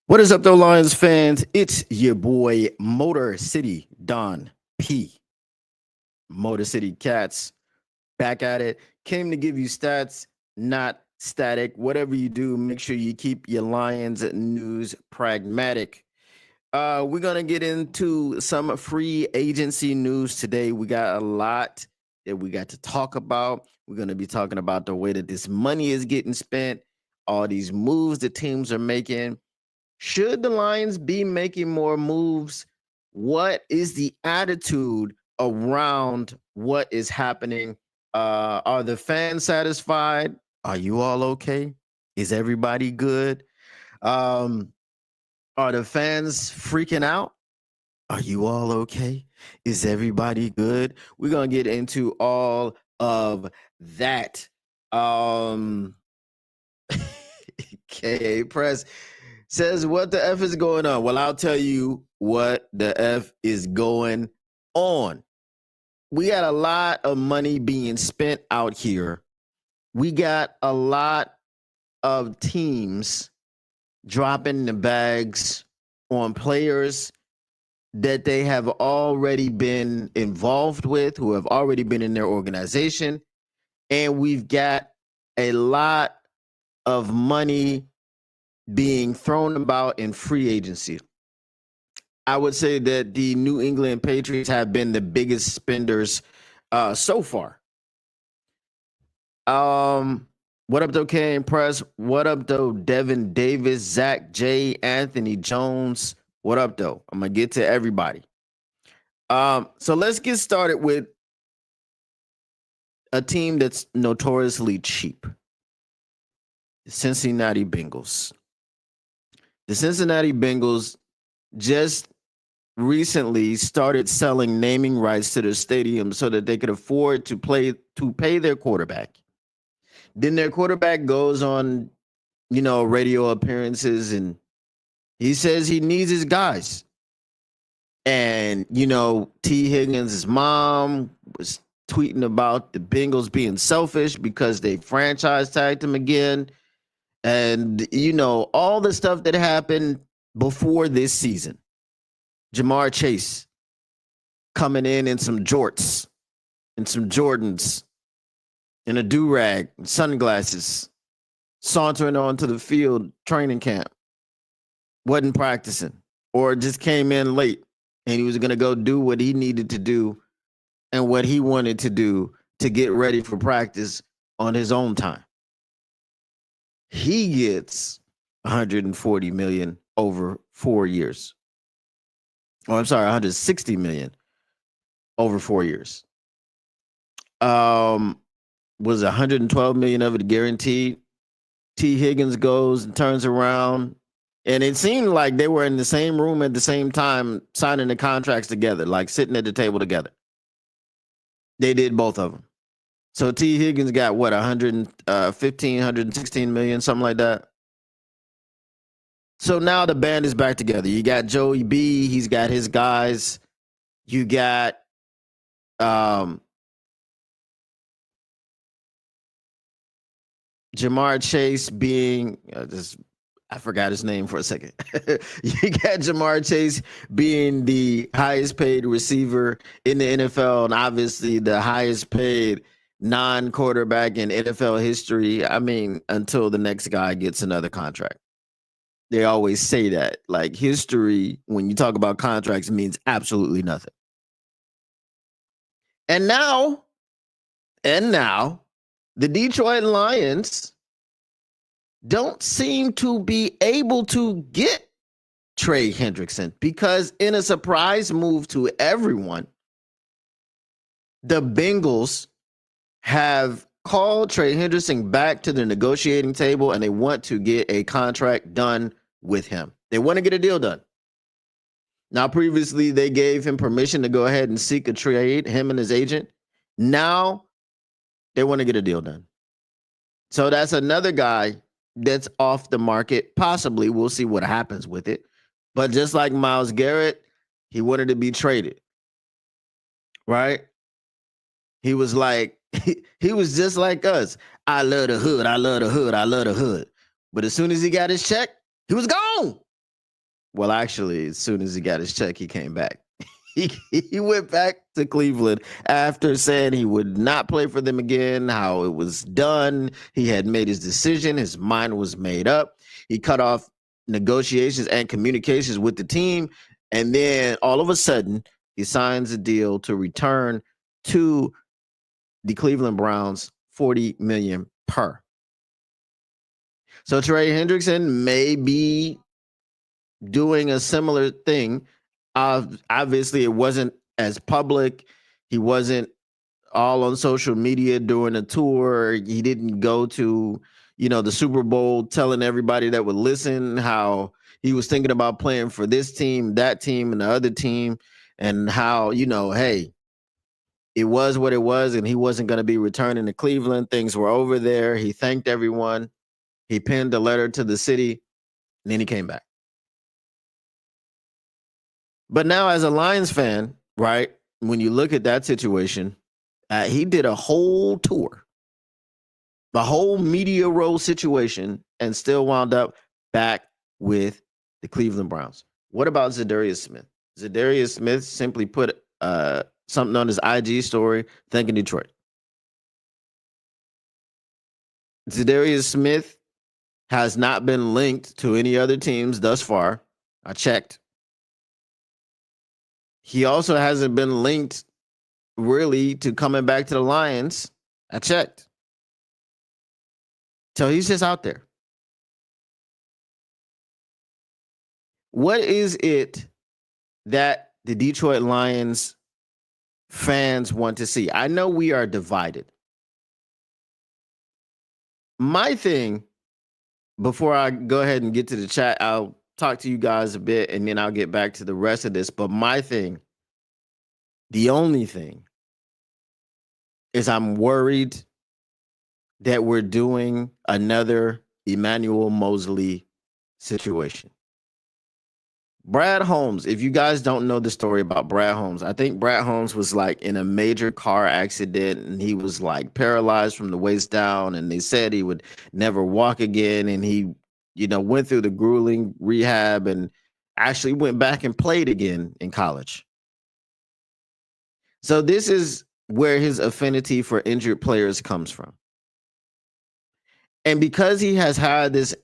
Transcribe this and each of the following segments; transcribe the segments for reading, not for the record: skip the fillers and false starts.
What is up, though, Lions fans? It's your boy Motor City Don P. Motor City Cats back at it. Came to give you stats, not static. Whatever you do, make sure you keep your Lions news pragmatic. We're gonna get into some free agency news today. We got a lot that we got to talk about. We're gonna be talking about the way that this money is getting spent, all these moves that teams are making. Should the Lions be making more moves? What is the attitude around what is happening? Are the fans satisfied? Are you all okay? Is everybody good? Um, are the fans freaking out? Are you all okay? Is everybody good? We're gonna get into all of that. Um, KA Press says, what the F is going on? Well, I'll tell you what the F is going on. We got a lot of money being spent out here. We got a lot of teams dropping the bags on players that they have already been involved with, who have already been in their organization. And we've got a lot of money being thrown about in free agency. I would say that the New England Patriots have been the biggest spenders so far. What up, though, K Press? What up, though, Devin Davis, Zach J, Anthony Jones? What up, though? I'm gonna get to everybody. So let's get started with a team that's notoriously cheap. The Cincinnati Bengals. The Cincinnati Bengals just recently started selling naming rights to their stadium so that they could afford to pay their quarterback. Then their quarterback goes on, radio appearances, and he says he needs his guys. And, T. Higgins' mom was tweeting about the Bengals being selfish because they franchise tagged him again. And, all the stuff that happened before this season. Jamar Chase coming in some jorts and some Jordans and a do-rag and sunglasses, sauntering onto the field training camp, wasn't practicing or just came in late and he was going to go do what he needed to do and what he wanted to do to get ready for practice on his own time. He gets 140 million over 4 years. Oh, I'm sorry, 160 million over 4 years. Was 112 million of it guaranteed. T. Higgins goes and turns around, and it seemed like they were in the same room at the same time signing the contracts together, like sitting at the table together. They did both of them. So T. Higgins got what, 115, 116 million, something like that. So now the band is back together. You got Joey B, he's got his guys. You got Jamar Chase being I forgot his name for a second. You got Jamar Chase being the highest paid receiver in the NFL, and obviously the highest paid non-quarterback in NFL history. I mean, until the next guy gets another contract. They always say that. Like, history, when you talk about contracts, means absolutely nothing. And now, the Detroit Lions don't seem to be able to get Trey Hendrickson because, in a surprise move to everyone, the Bengals have called Trey Hendrickson back to the negotiating table, and they want to get a contract done with him. They want to get a deal done. Now, previously, they gave him permission to go ahead and seek a trade, him and his agent. Now, they want to get a deal done. So that's another guy that's off the market. Possibly, we'll see what happens with it. But just like Myles Garrett, he wanted to be traded, right? He was like, he was just like us. I love the hood. I love the hood. I love the hood. But as soon as he got his check, he was gone. Well, actually, as soon as he got his check, he came back. He went back to Cleveland after saying he would not play for them again, how it was done. He had made his decision, his mind was made up. He cut off negotiations and communications with the team. And then all of a sudden, he signs a deal to return to the Cleveland Browns, 40 million per. So Trey Hendrickson may be doing a similar thing. Obviously, it wasn't as public. He wasn't all on social media during a tour. He didn't go to, the Super Bowl telling everybody that would listen how he was thinking about playing for this team, that team, and the other team, and how, hey, it was what it was, and he wasn't going to be returning to Cleveland. Things were over there. He thanked everyone. He penned a letter to the city, and then he came back. But now, as a Lions fan, right, when you look at that situation, he did a whole tour, the whole media role situation, and still wound up back with the Cleveland Browns. What about Zadarius Smith? Zadarius Smith simply put something on his IG story thanking Detroit. Zadarius Smith has not been linked to any other teams thus far. I checked. He also hasn't been linked really to coming back to the Lions. I checked. So he's just out there. What is it that the Detroit Lions fans want to see? I know we are divided. My thing, before I go ahead and get to the chat, I'll talk to you guys a bit and then I'll get back to the rest of this. But my thing, the only thing, is I'm worried that we're doing another Emmanuel Moseley situation. Brad Holmes, if you guys don't know the story about Brad Holmes, I think Brad Holmes was like in a major car accident and he was like paralyzed from the waist down, and they said he would never walk again. And he, went through the grueling rehab and actually went back and played again in college. So this is where his affinity for injured players comes from. And because he has had this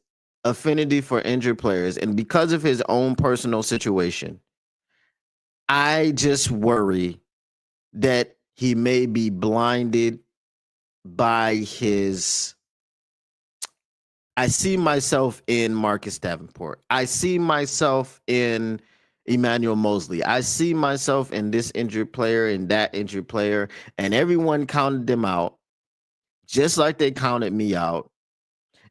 affinity for injured players and because of his own personal situation, I just worry that he may be blinded by his. I see myself in Marcus Davenport. I see myself in Emmanuel Moseley. I see myself in this injured player and that injured player, and everyone counted them out just like they counted me out.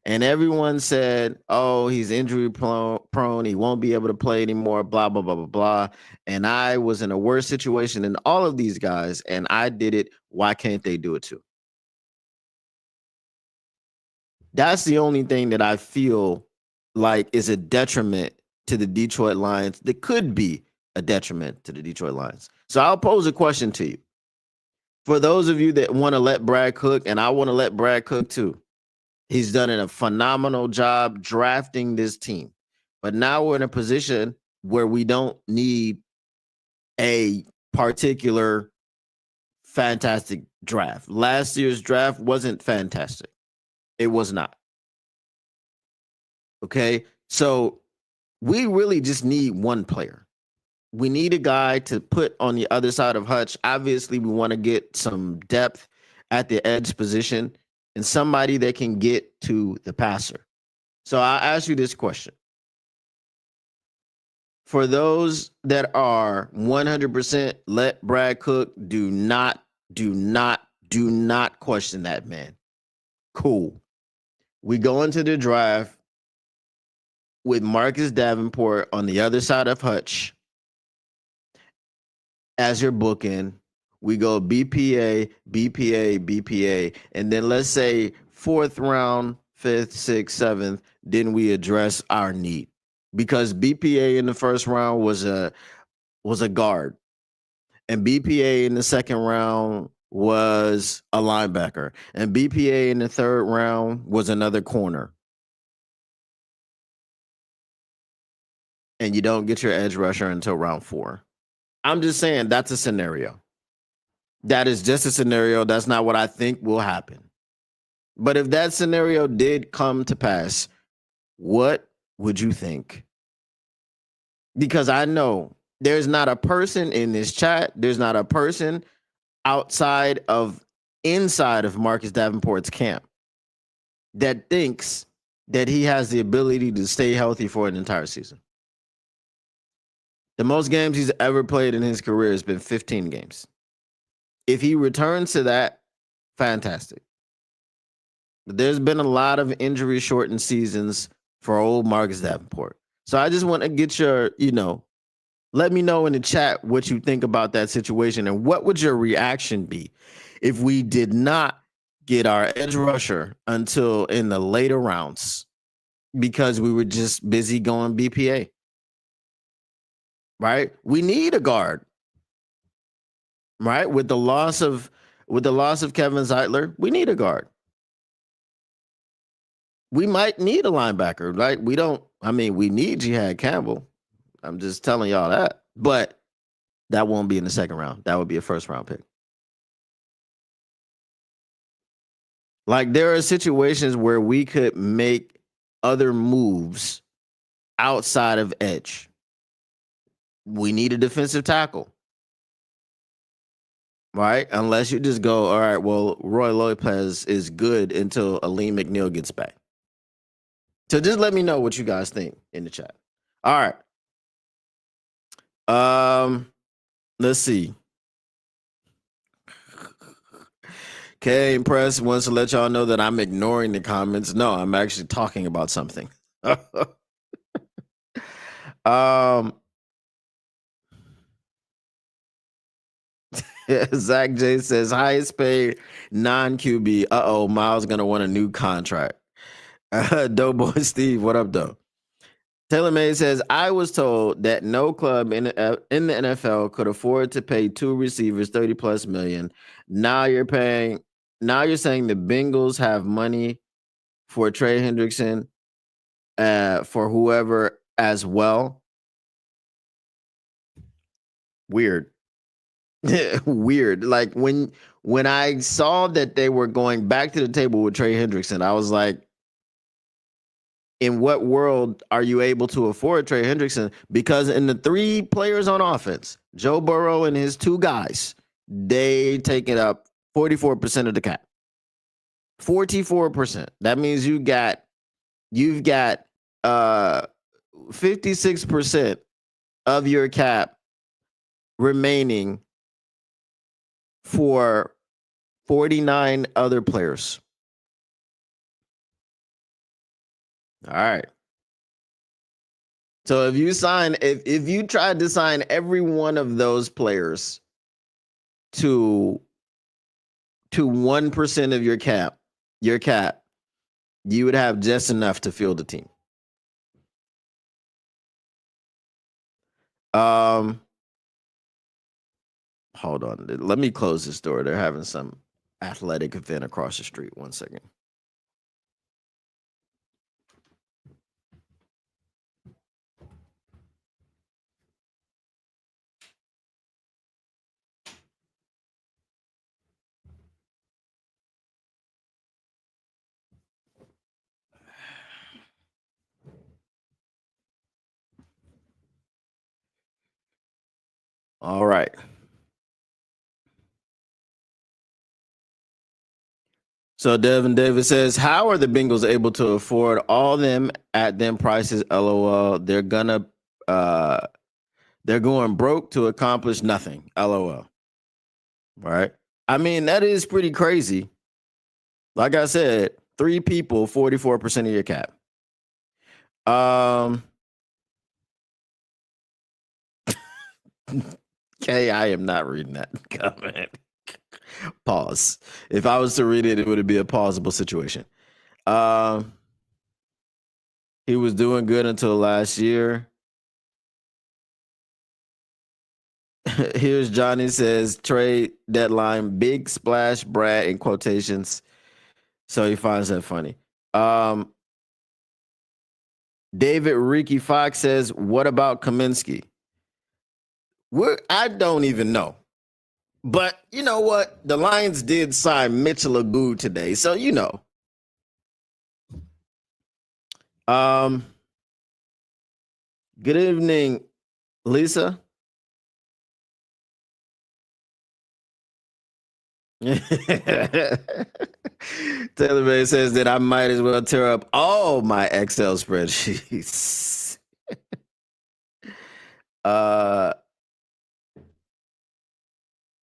And everyone said, oh, he's injury prone. He won't be able to play anymore, blah, blah, blah, blah, blah. And I was in a worse situation than all of these guys, and I did it. Why can't they do it too? That's the only thing that I feel like is a detriment to the Detroit Lions. That could be a detriment to the Detroit Lions. So I'll pose a question to you. For those of you that want to let Brad cook, and I want to let Brad cook too, he's done a phenomenal job drafting this team. But now we're in a position where we don't need a particular fantastic draft. Last year's draft wasn't fantastic. It was not. Okay. So we really just need one player. We need a guy to put on the other side of Hutch. Obviously, we want to get some depth at the edge position and somebody that can get to the passer. So I'll ask you this question. For those that are 100% let Brad cook, do not question that man. Cool. We go into the draft with Marcus Davenport on the other side of Hutch as your bookend. We go BPA, BPA, BPA, and then let's say 4th round, 5th, 6th, 7th, then we address our need. Because BPA in the first round was a guard, and BPA in the second round was a linebacker, and BPA in the third round was another corner. and you don't get your edge rusher until round 4. I'm just saying that's a scenario. That is just a scenario. That's not what I think will happen. But if that scenario did come to pass, what would you think? Because I know there's not a person in this chat, there's not a person inside of Marcus Davenport's camp that thinks that he has the ability to stay healthy for an entire season. The most games he's ever played in his career has been 15 games. If he returns to that, fantastic. But there's been a lot of injury shortened seasons for old Marcus Davenport. So I just want to get your, let me know in the chat what you think about that situation and what would your reaction be if we did not get our edge rusher until in the later rounds because we were just busy going BPA. Right? We need a guard. Right? With the loss of Kevin Zeitler, we need a guard. We might need a linebacker, right? We need Jihad Campbell. I'm just telling y'all that. But that won't be in the second round. That would be a first round pick. Like there are situations where we could make other moves outside of edge. We need a defensive tackle. Right? Unless you just go, all right, well, Roy Lopez is good until Aleem McNeil gets back. So just let me know what you guys think in the chat. All right. Let's see. K Impress wants to let y'all know that I'm ignoring the comments. No, I'm actually talking about something. Zach J says highest paid non-QB. Miles gonna want a new contract. Doughboy Steve, what up, though? Taylor May says, I was told that no club in the NFL could afford to pay 2 receivers 30 plus million. Now you're saying the Bengals have money for Trey Hendrickson for whoever as well. Weird. Weird. Like when I saw that they were going back to the table with Trey Hendrickson, I was like, in what world are you able to afford Trey Hendrickson? Because in the 3 players on offense, Joe Burrow and his 2 guys, they take it up 44% of the cap. 44%. That means you've got 56% of your cap remaining for 49 other players. All right. So if you tried to sign every one of those players to 1% of your cap, you would have just enough to field the team. Hold on. Let me close this door. They're having some athletic event across the street. 1 second. All right. So Devin Davis says, how are the Bengals able to afford all them at them prices? LOL. They're going broke to accomplish nothing. LOL. Right? I mean, that is pretty crazy. Like I said, 3 people, 44% of your cap. Okay, I am not reading that comment. Pause. If I was to read it, it would be a pausable situation. He was doing good until last year. Here's Johnny says trade deadline, big splash Brad in quotations. So he finds that funny. David Ricky Fox says, what about Kaminsky? I don't even know. But you know what? The Lions did sign Mitchell Agu today. So, you know. Good evening, Lisa. Taylor May says that I might as well tear up all my Excel spreadsheets.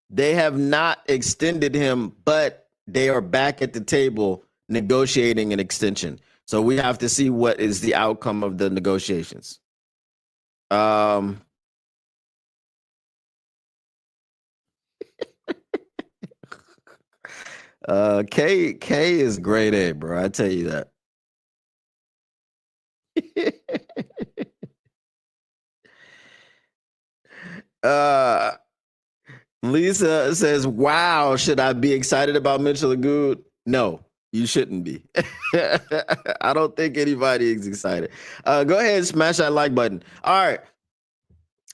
They have not extended him, but they are back at the table negotiating an extension. So we have to see what is the outcome of the negotiations. K is grade A, bro. I tell you that. Lisa says, wow, should I be excited about Mitchell Agu? No, you shouldn't be. I don't think anybody is excited. Go ahead and smash that like button. All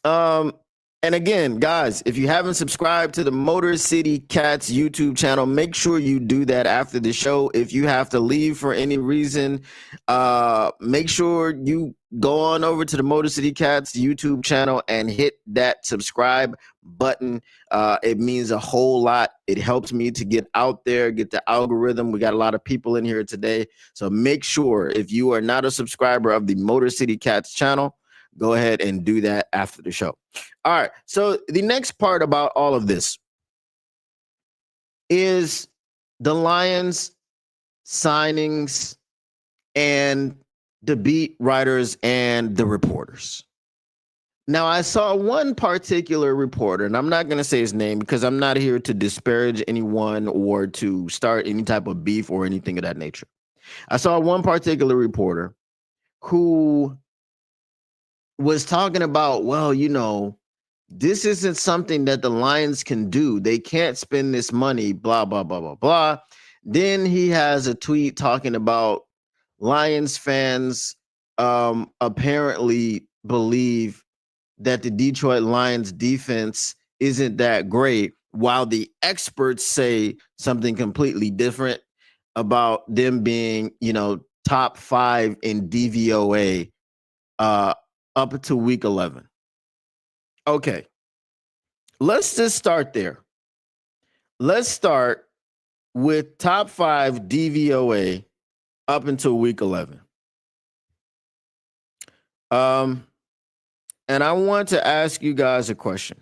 right. And again, guys, if you haven't subscribed to the Motor City Cats YouTube channel, make sure you do that after the show. If you have to leave for any reason, make sure you go on over to the Motor City Cats YouTube channel and hit that subscribe button. It means a whole lot. It helps me to get out there, get the algorithm. We got a lot of people in here today. So make sure if you are not a subscriber of the Motor City Cats channel, go ahead and do that after the show. All right. So the next part about all of this is the Lions signings and the beat writers and the reporters. Now, I saw one particular reporter, and I'm not going to say his name because I'm not here to disparage anyone or to start any type of beef or anything of that nature. I saw one particular reporter who was talking about, well, you know, this isn't something that the Lions can do. They can't spend this money, blah, blah, blah, blah, blah. Then he has a tweet talking about Lions fans apparently believe that the Detroit Lions defense isn't that great, while the experts say something completely different about them being, you know, top 5 in DVOA up to week 11. Okay. Let's just start there. Let's start with top 5 DVOA up until week 11. And I want to ask you guys a question.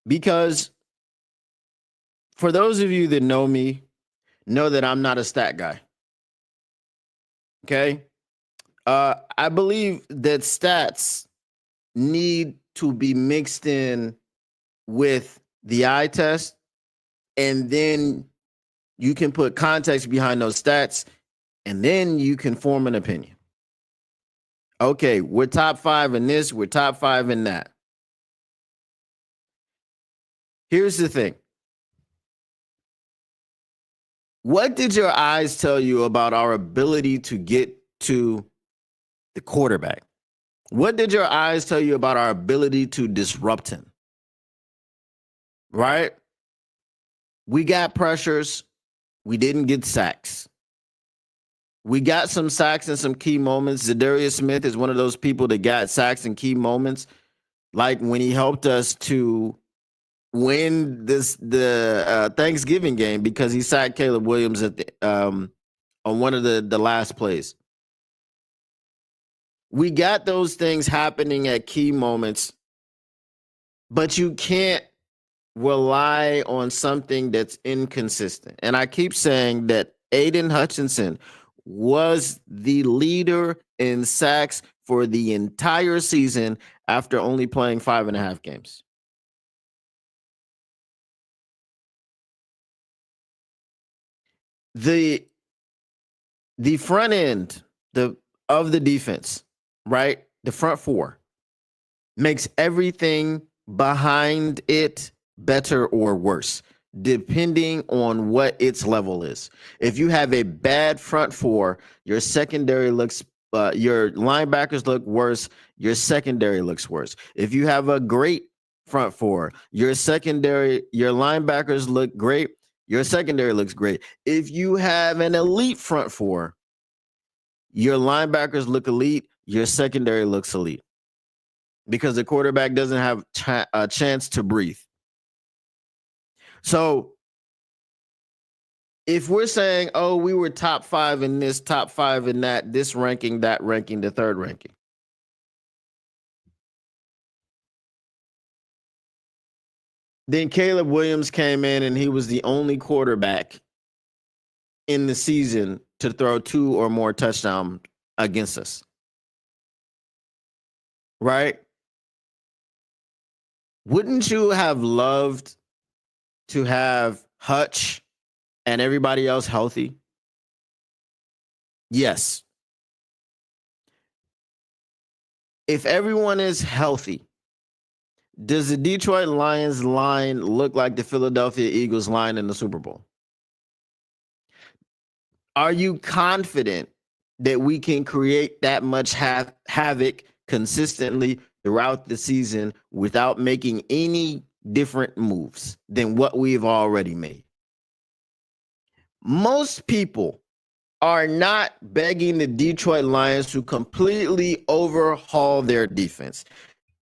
Because for those of you that know me, know that I'm not a stat guy. Okay? I believe that stats need to be mixed in with the eye test, and then you can put context behind those stats, and then you can form an opinion. Okay, we're top 5 in this, we're top 5 in that. Here's the thing. What did your eyes tell you about our ability to get to the quarterback? What did your eyes tell you about our ability to disrupt him? Right? We got pressures. We didn't get sacks. We got some sacks in some key moments. Zadarius Smith is one of those people that got sacks in key moments, like when he helped us to win the Thanksgiving game because he sacked Caleb Williams at the on one of the last plays. We got those things happening at key moments, but you can't rely on something that's inconsistent. And I keep saying that Aiden Hutchinson was the leader in sacks for the entire season after only playing 5.5 games. The front end of the defense, right? The front 4 makes everything behind it better or worse. depending on what its level is. If you have a bad front four, your secondary looks your linebackers look worse, your secondary looks worse. If you have a great front four, your linebackers look great, your secondary looks great. If you have an elite front four, your linebackers look elite, your secondary looks elite because the quarterback doesn't have a chance to breathe. So if we're saying, oh, we were top 5 in this, top 5 in that, this ranking, that ranking, the third ranking, then Caleb Williams came in and he was the only quarterback in the season to throw 2 or more touchdowns against us. Right? Wouldn't you have loved to have Hutch and everybody else healthy? Yes. If everyone is healthy, does the Detroit Lions line look like the Philadelphia Eagles line in the Super Bowl? Are you confident that we can create that much havoc consistently throughout the season without making any different moves than what we've already made? Most people are not begging the Detroit Lions to completely overhaul their defense.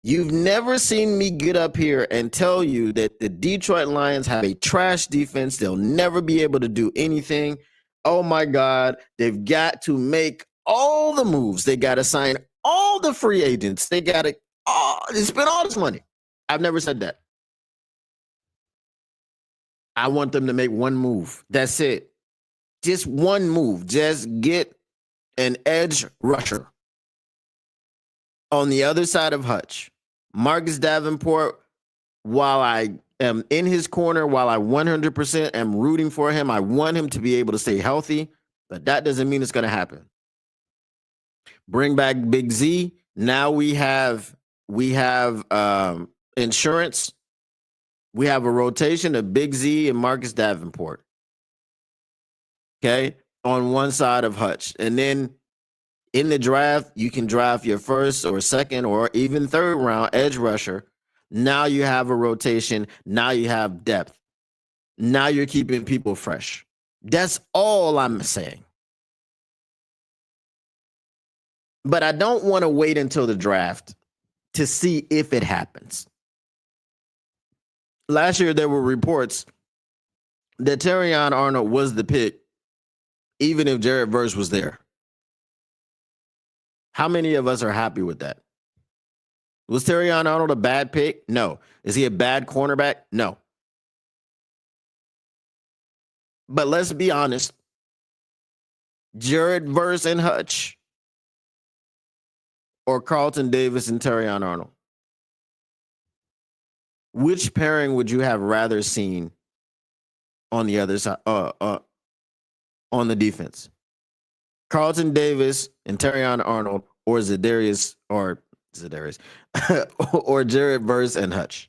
You've never seen me get up here and tell you that the Detroit Lions have a trash defense. They'll never be able to do anything. Oh my God, they've got to make all the moves. They got to sign all the free agents. They got to spend all this money. I've never said that. I want them to make one move. That's it. Just one move. Just get an edge rusher on the other side of Hutch. Marcus Davenport, while I am in his corner, while I 100% am rooting for him, I want him to be able to stay healthy, but that doesn't mean it's going to happen. Bring back Big Z. Now we have insurance. We have a rotation of Big Z and Marcus Davenport. Okay, on one side of Hutch, and then in the draft, you can draft your first or second or even third round edge rusher. Now you have a rotation. Now you have depth. Now you're keeping people fresh. That's all I'm saying. But I don't want to wait until the draft to see if it happens. Last year, there were reports that Terrion Arnold was the pick, even if Jared Verse was there. How many of us are happy with that? Was Terrion Arnold a bad pick? No. Is he a bad cornerback? No. But let's be honest. Jared Verse and Hutch, or Carlton Davis and Terrion Arnold? Which pairing would you have rather seen on the other side, on the defense? Carlton Davis and Terrion Arnold, or Zadarius, or Jared Verse and Hutch?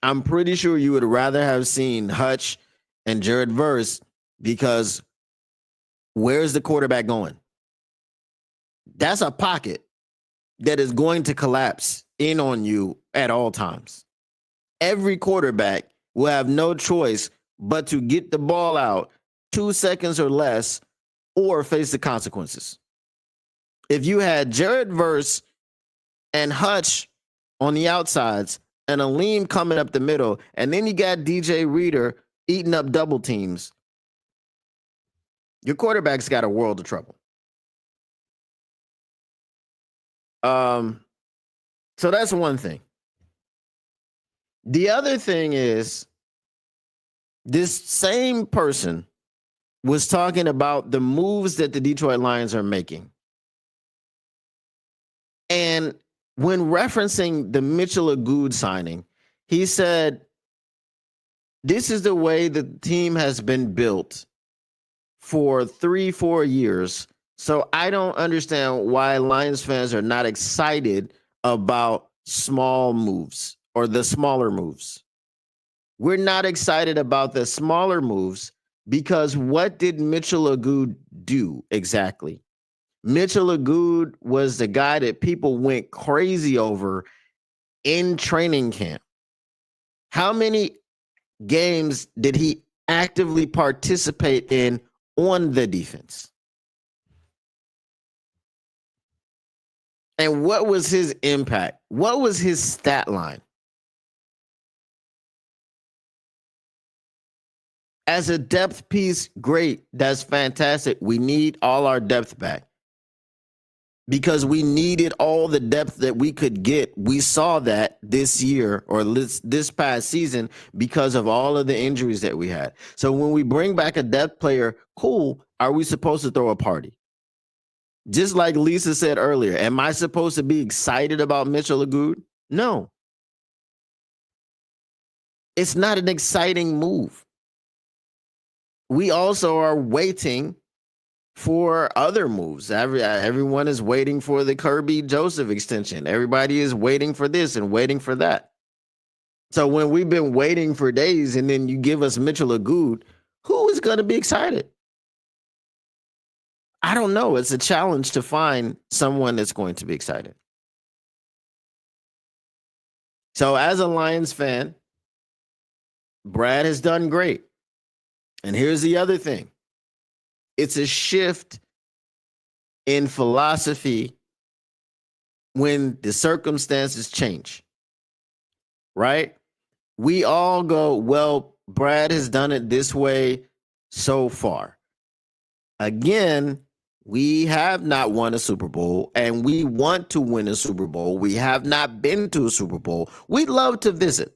I'm pretty sure you would rather have seen Hutch and Jared Verse, because where's the quarterback going? That's a pocket that is going to collapse in on you at all times. Every quarterback will have no choice but to get the ball out 2 seconds or less or face the consequences. If you had Jared Verse and Hutch on the outsides and Aleem coming up the middle, and then you got DJ Reader eating up double teams, your quarterback's got a world of trouble. So that's one thing. The other thing is, this same person was talking about the moves that the Detroit Lions are making. And when referencing the Mitchell Agood signing, he said, this is the way the team has been built for 3-4 years. So I don't understand why Lions fans are not excited about small moves or the smaller moves. We're not excited about the smaller moves because what did Mitchell Agood do exactly? Mitchell Agood was the guy that people went crazy over in training camp. How many games did he actively participate in on the defense? And what was his impact? What was his stat line? As a depth piece, great. That's fantastic. We need all our depth back because we needed all the depth that we could get. We saw that this year or this past season because of all of the injuries that we had. So when we bring back a depth player, cool. Are we supposed to throw a party? Just like Lisa said earlier, am I supposed to be excited about Mitchell Agood? No. It's not an exciting move. We also are waiting for other moves. Everyone is waiting for the Kirby Joseph extension. Everybody is waiting for this and waiting for that. So when we've been waiting for days and then you give us Mitchell Agood, who is going to be excited? I don't know. It's a challenge to find someone that's going to be excited. So as a Lions fan, Brad has done great. And here's the other thing. It's a shift in philosophy when the circumstances change, right? We all go, well, Brad has done it this way so far. Again, we have not won a Super Bowl and we want to win a Super Bowl. We have not been to a Super Bowl. We'd love to visit.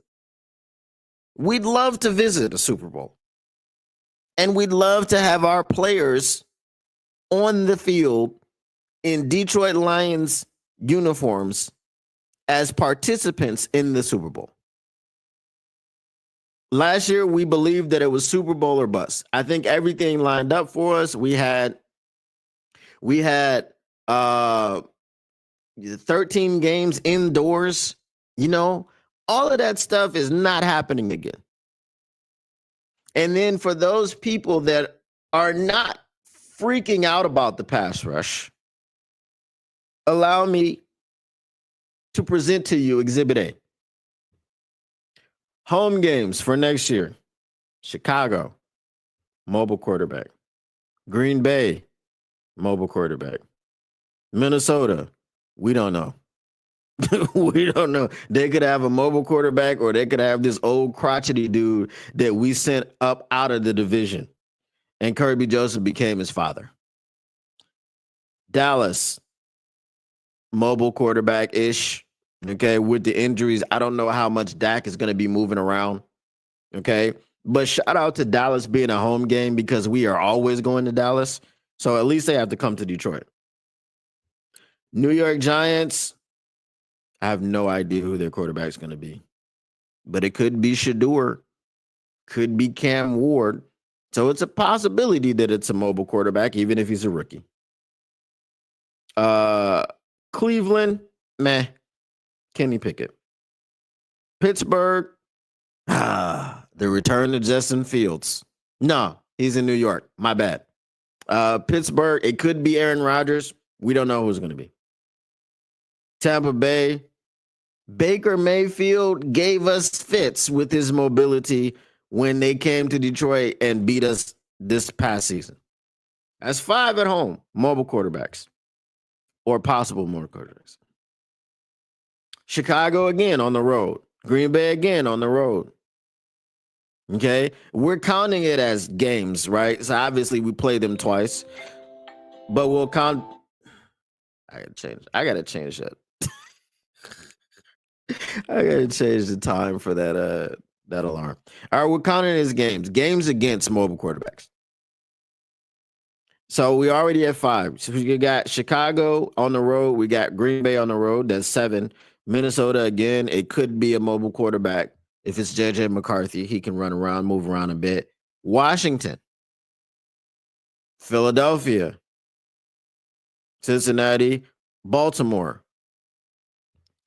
We'd love to visit a Super Bowl. And we'd love to have our players on the field in Detroit Lions uniforms as participants in the Super Bowl. Last year, we believed that it was Super Bowl or bust. I think everything lined up for us. We had 13 games indoors. You know, all of that stuff is not happening again. And then for those people that are not freaking out about the pass rush, allow me to present to you Exhibit A. Home games for next year. Chicago, mobile quarterback. Green Bay, mobile quarterback. Minnesota, we don't know. We don't know. They could have a mobile quarterback or they could have this old crotchety dude that we sent up out of the division. And Kirby Joseph became his father. Dallas, mobile quarterback-ish. Okay, with the injuries, I don't know how much Dak is going to be moving around. Okay, but shout out to Dallas being a home game because we are always going to Dallas. So at least they have to come to Detroit. New York Giants, I have no idea who their quarterback is going to be, but it could be Shedeur, could be Cam Ward. So it's a possibility that it's a mobile quarterback, even if he's a rookie. Cleveland, meh. Kenny Pickett. Pittsburgh, the return to Justin Fields. No, he's in New York. My bad. Pittsburgh, it could be Aaron Rodgers. We don't know who's going to be. Tampa Bay, Baker Mayfield gave us fits with his mobility when they came to Detroit and beat us this past season. That's 5 at home, mobile quarterbacks or possible more quarterbacks. Chicago again on the road. Green Bay again on the road. Okay, we're counting it as games, right? So obviously we play them twice, but we'll count. I gotta change that. I gotta change the time for that alarm. All right, we're counting it as games against mobile quarterbacks. So we already have 5. So we got Chicago on the road. We got Green Bay on the road. That's 7. Minnesota again. It could be a mobile quarterback. If it's JJ McCarthy, he can run around, move around a bit. Washington, Philadelphia, Cincinnati, Baltimore,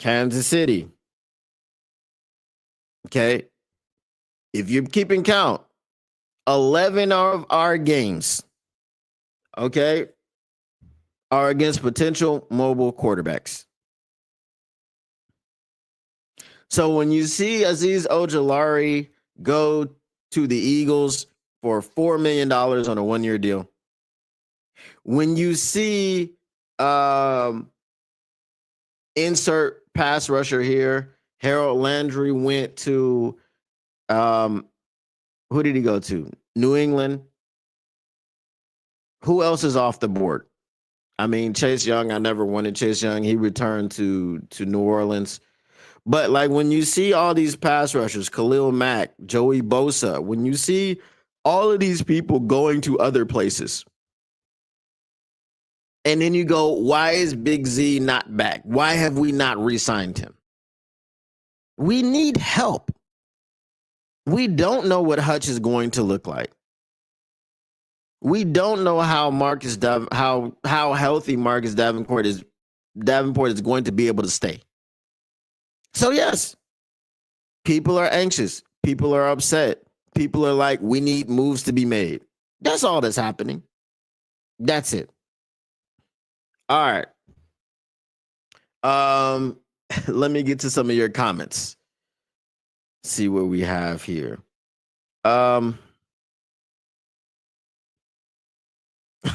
Kansas City. Okay. If you're keeping count, 11 of our games, okay, are against potential mobile quarterbacks. So when you see Azeez Ojulari go to the Eagles for $4 million on a 1-year deal, when you see insert pass rusher here, Harold Landry went to who did he go to? New England. Who else is off the board? I mean, Chase Young, I never wanted Chase Young. He returned to New Orleans. But like when you see all these pass rushers, Khalil Mack, Joey Bosa, when you see all of these people going to other places, and then you go, why is Big Z not back? Why have we not re-signed him? We need help. We don't know what Hutch is going to look like. We don't know how how healthy Marcus Davenport is going to be able to stay. So yes, people are anxious. People are upset. People are like, we need moves to be made. That's all that's happening. That's it. All right. Let me get to some of your comments. See what we have here.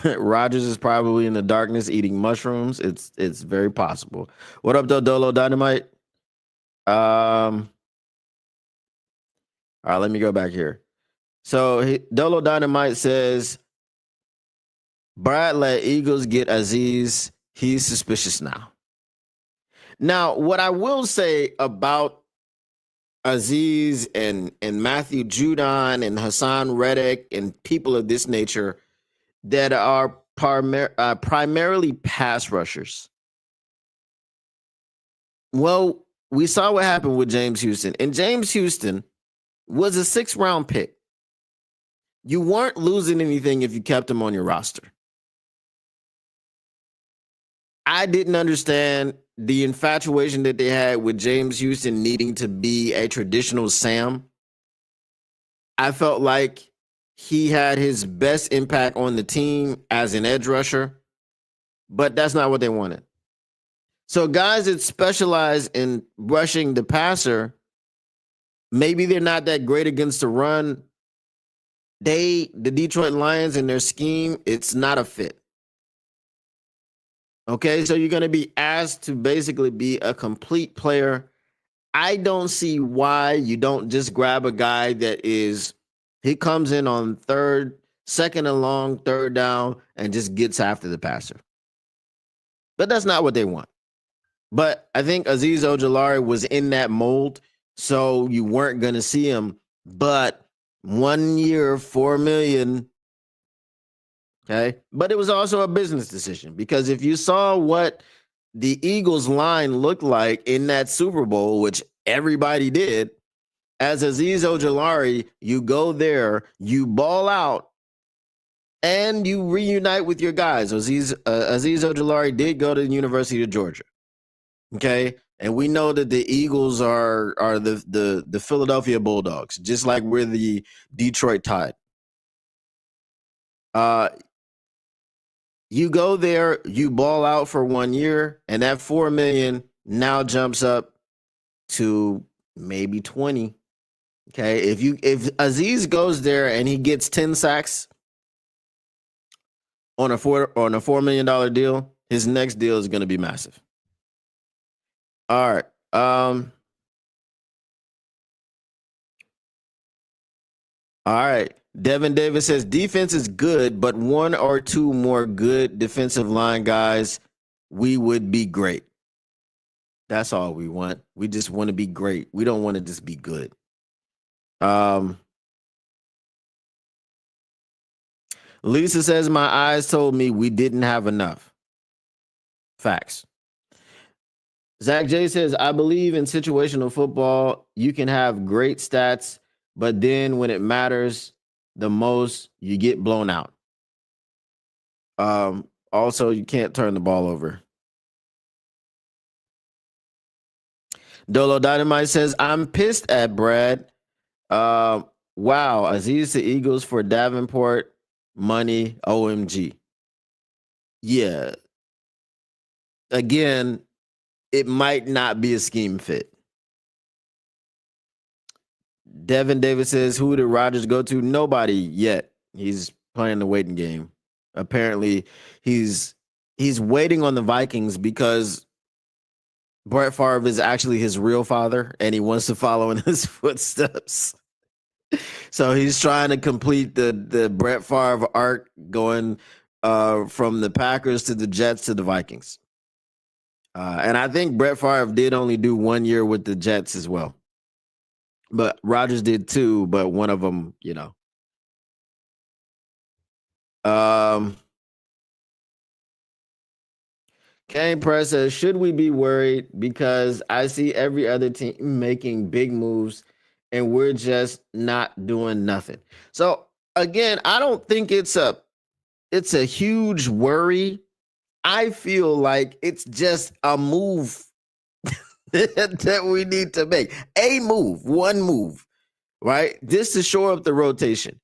Rogers is probably in the darkness eating mushrooms. It's very possible. What up, though, Dolo Dynamite? All right, let me go back here. So Dolo Dynamite says, Brad let Eagles get Azeez. He's suspicious now. Now, what I will say about Azeez and Matthew Judon and Hassan Reddick and people of this nature that are primarily pass rushers. Well, we saw what happened with James Houston, and James Houston was a 6th-round pick. You weren't losing anything if you kept him on your roster. I didn't understand the infatuation that they had with James Houston needing to be a traditional Sam. I felt like he had his best impact on the team as an edge rusher, but that's not what they wanted. So guys that specialize in rushing the passer, maybe they're not that great against the run. The Detroit Lions and their scheme, it's not a fit. Okay, so you're going to be asked to basically be a complete player. I don't see why you don't just grab a guy that he comes in on second and long, third down, and just gets after the passer. But that's not what they want. But I think Azeez Ojulari was in that mold, so you weren't going to see him. But 1 year, $4 million. Okay. But it was also a business decision because if you saw what the Eagles line looked like in that Super Bowl, which everybody did, as Azeez Ojulari, you go there, you ball out, and you reunite with your guys. Azeez Ojulari did go to the University of Georgia. Okay. And we know that the Eagles are the Philadelphia Bulldogs, just like we're the Detroit Tide. You go there, you ball out for 1 year, and that $4 million now jumps up to maybe 20. Okay, if Azeez goes there and he gets 10 sacks on a $4 million deal, his next deal is going to be massive. All right. All right. Devin Davis says defense is good, but 1 or 2 more good defensive line guys, we would be great. That's all we want. We just want to be great. We don't want to just be good. Lisa says my eyes told me we didn't have enough. Facts. Zach J says, I believe in situational football, you can have great stats, but then when it matters the most, you get blown out. Also, you can't turn the ball over. Dolo Dynamite says, I'm pissed at Brad. Wow, Aziz to Eagles for Davenport, money, OMG. Yeah, again, it might not be a scheme fit. Devin Davis says, who did Rodgers go to? Nobody yet. He's playing the waiting game. Apparently, he's waiting on the Vikings because Brett Favre is actually his real father, and he wants to follow in his footsteps. So he's trying to complete the Brett Favre arc, going from the Packers to the Jets to the Vikings. And I think Brett Favre did only do 1 year with the Jets as well. But Rodgers did too, but one of them, Kane Press says, should we be worried? Because I see every other team making big moves and we're just not doing nothing. So again, I don't think it's a huge worry. I feel like it's just a move that we need to make. A move, one move, right? Just to shore up the rotation.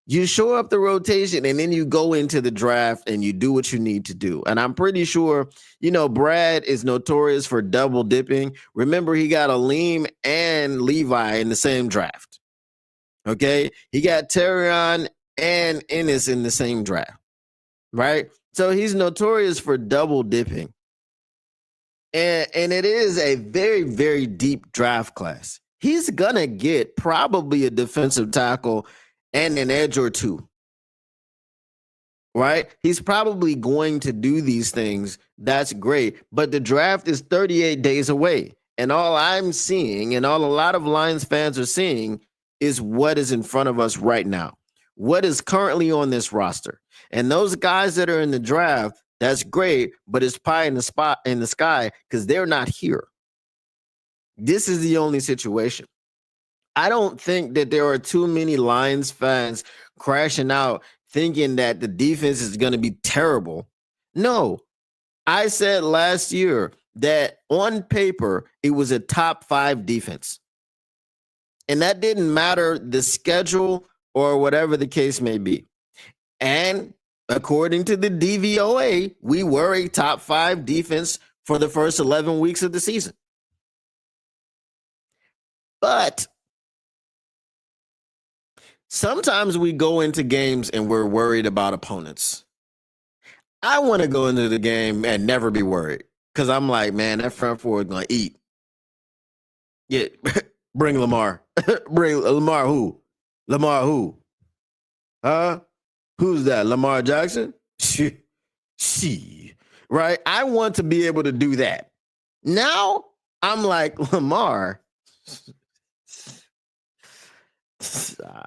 You shore up the rotation and then you go into the draft and you do what you need to do. And I'm pretty sure, Brad is notorious for double dipping. Remember, he got Aleem and Levi in the same draft. Okay. He got Terrion and Ennis in the same draft. Right. So he's notorious for double dipping. And it is a very, very deep draft class. He's going to get probably a defensive tackle and an edge or two. Right? He's probably going to do these things. That's great. But the draft is 38 days away. And all I'm seeing, and all a lot of Lions fans are seeing, is what is in front of us right now. What is currently on this roster. And those guys that are in the draft, that's great, but it's pie in the sky because they're not here. This is the only situation. I don't think that there are too many Lions fans crashing out thinking that the defense is going to be terrible. No, I said last year that on paper, it was a top 5 defense. And that didn't matter the schedule or whatever the case may be. And according to the DVOA, we were a top 5 defense for the first 11 weeks of the season. But sometimes we go into games and we're worried about opponents. I want to go into the game and never be worried because I'm like, man, that front four is going to eat. Yeah, bring Lamar. Bring Lamar who? Lamar who? Huh? Who's that? Lamar Jackson? She. Right? I want to be able to do that. Now I'm like, Lamar.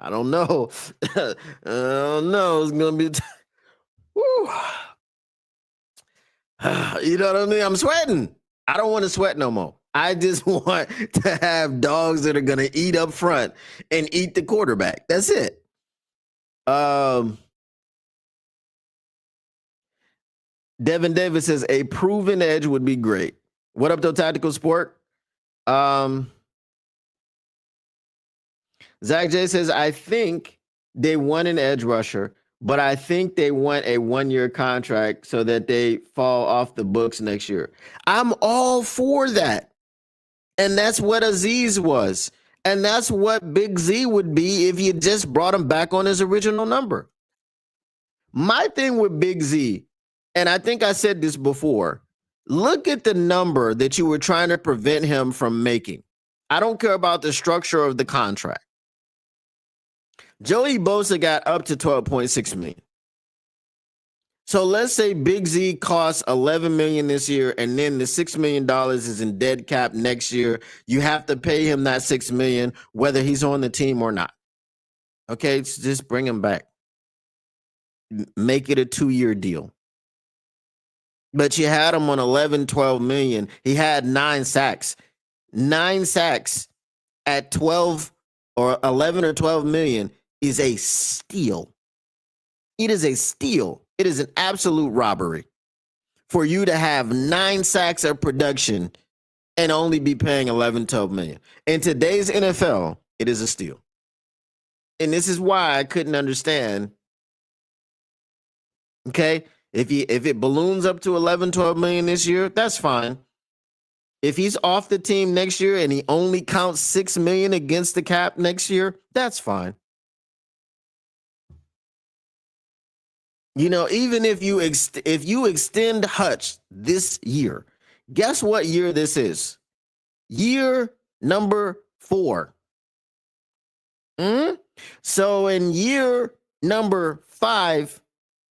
I don't know. I don't know. It's gonna be. You know what I mean? I'm sweating. I don't want to sweat no more. I just want to have dogs that are gonna eat up front and eat the quarterback. That's it. Devin Davis says a proven edge would be great. What up, though, Tactical Sport? Zach J says, I think they want an edge rusher, but I think they want a 1-year contract so that they fall off the books next year. I'm all for that. And that's what Aziz was. And that's what Big Z would be if you just brought him back on his original number. My thing with Big Z, and I think I said this before, look at the number that you were trying to prevent him from making. I don't care about the structure of the contract. Joey Bosa got up to $12.6 million. So let's say Big Z costs $11 million this year, and then the $6 million is in dead cap next year. You have to pay him that $6 million, whether he's on the team or not. Okay, just bring him back. Make it a 2-year deal. But you had him on 11, 12 million. He had 9 sacks. 9 sacks at 12 or 11 or 12 million is a steal. It is a steal. It is an absolute robbery for you to have 9 sacks of production and only be paying 11, 12 million. In today's NFL, it is a steal. And this is why I couldn't understand. Okay. If it balloons up to 11, 12 million this year, that's fine. If he's off the team next year and he only counts 6 million against the cap next year, that's fine. You know, even if you extend Hutch this year, guess what year this is? Year number 4. So in year number 5,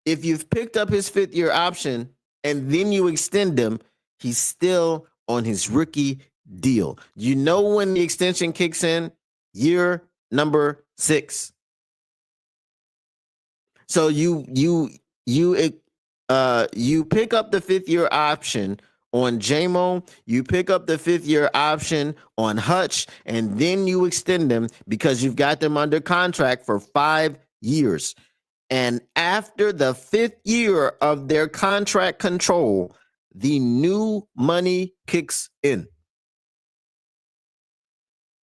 if you've picked up his 5th year option and then you extend him, he's still on his rookie deal. You know when the extension kicks in? Year number 6. So you pick up the 5th year option on JMO, you pick up the 5th year option on Hutch, and then you extend them because you've got them under contract for 5 years. And after the 5th year of their contract control, the new money kicks in.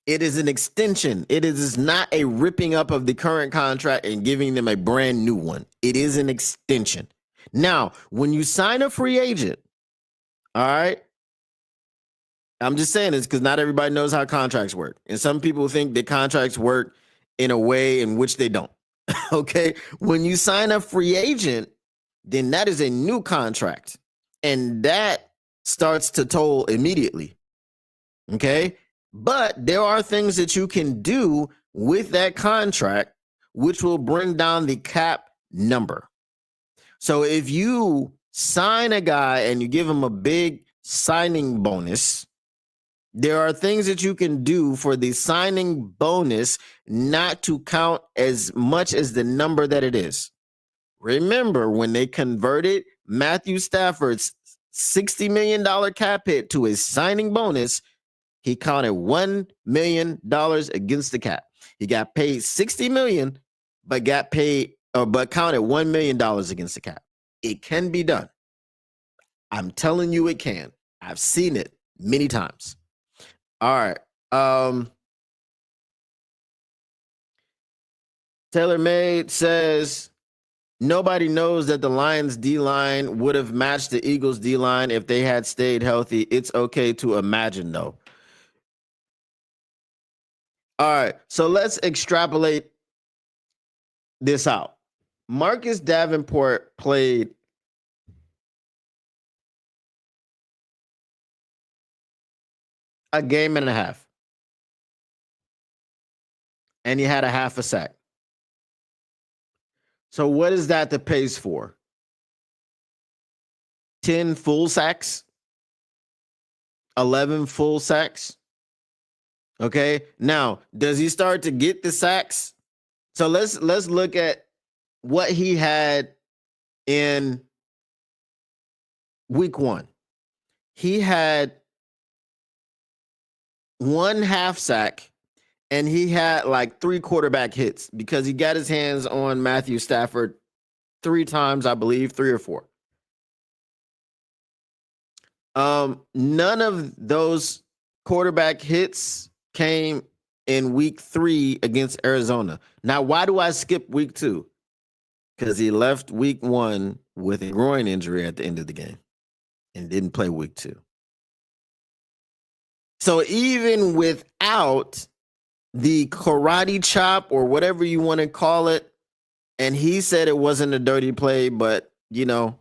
It is an extension. It is not a ripping up of the current contract and giving them a brand new one. It is an extension. Now, when you sign a free agent, all right, I'm just saying this because not everybody knows how contracts work. And some people think that contracts work in a way in which they don't. Okay. When you sign a free agent, then that is a new contract. And that starts to toll immediately. Okay. But there are things that you can do with that contract, which will bring down the cap number. So if you sign a guy and you give him a big signing bonus, there are things that you can do for the signing bonus not to count as much as the number that it is. Remember, when they converted Matthew Stafford's $60 million cap hit to his signing bonus, he counted $1 million against the cap. He got paid $60 million, but counted $1 million against the cap. It can be done. I'm telling you it can. I've seen it many times. All right. Taylor Made says, nobody knows that the Lions D-line would have matched the Eagles D-line if they had stayed healthy. It's okay to imagine, though. All right, so let's extrapolate this out. Marcus Davenport played a game and a half, and he had a half a sack. So what is that the pace for? 10 full sacks? 11 full sacks? Okay. Now, does he start to get the sacks? So let's look at what he had in week 1. He had 1 half sack and he had like 3 quarterback hits because he got his hands on Matthew Stafford 3 times, I believe, 3 or 4. None of those quarterback hits came in week 3 against Arizona. Now, why do I skip week 2? Because he left week 1 with a groin injury at the end of the game and didn't play week 2. So even without the karate chop or whatever you want to call it, and he said it wasn't a dirty play, but, you know,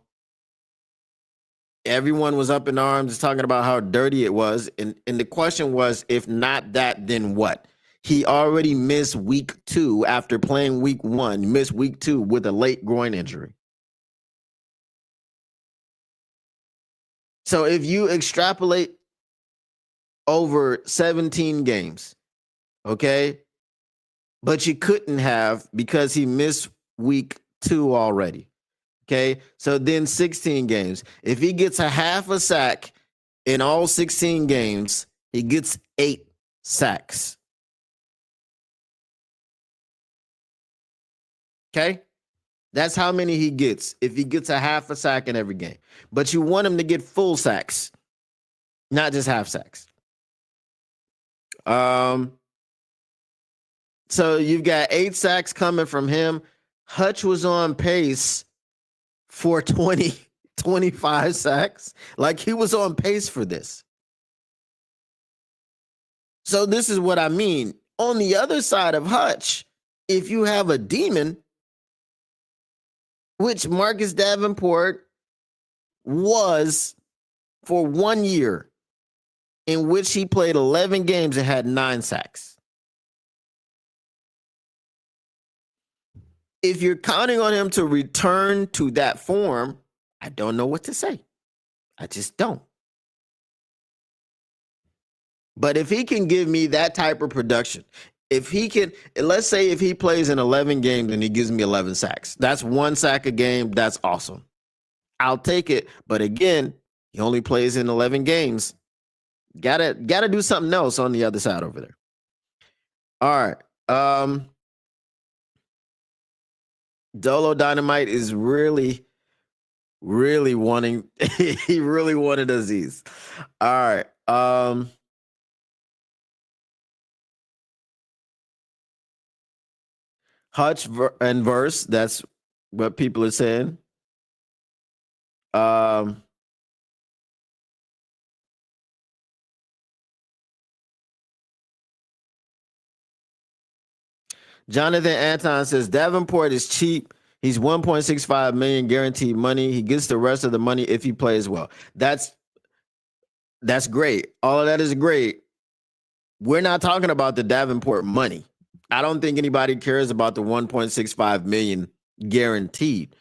everyone was up in arms talking about how dirty it was. And the question was, if not that, then what? He already missed week 2 after playing week 1, missed week 2 with a late groin injury. So if you extrapolate over 17 games, okay, but you couldn't have because he missed week 2 already. Okay, so then 16 games. If he gets a half a sack in all 16 games, he gets 8 sacks. Okay, that's how many he gets if he gets a half a sack in every game. But you want him to get full sacks, not just half sacks. So you've got 8 sacks coming from him. Hutch was on pace for 20, 25 sacks. Like he was on pace for this. So this is what I mean. On the other side of Hutch, if you have a demon, which Marcus Davenport was for 1 year, in which he played 11 games and had 9 sacks. If you're counting on him to return to that form, I don't know what to say. I just don't. But if he can give me that type of production, if he can, let's say if he plays in 11 games and he gives me 11 sacks, that's 1 sack a game. That's awesome. I'll take it. But again, he only plays in 11 games. Gotta do something else on the other side over there. All right. Dolo Dynamite is really wanting he really wanted Aziz. All right. Hutch and verse, that's what people are saying. Jonathan Anton says Davenport is cheap. He's 1.65 million guaranteed money. He gets the rest of the money if he plays well. That's great. All of that is great. We're not talking about the Davenport money. I don't think anybody cares about the 1.65 million guaranteed.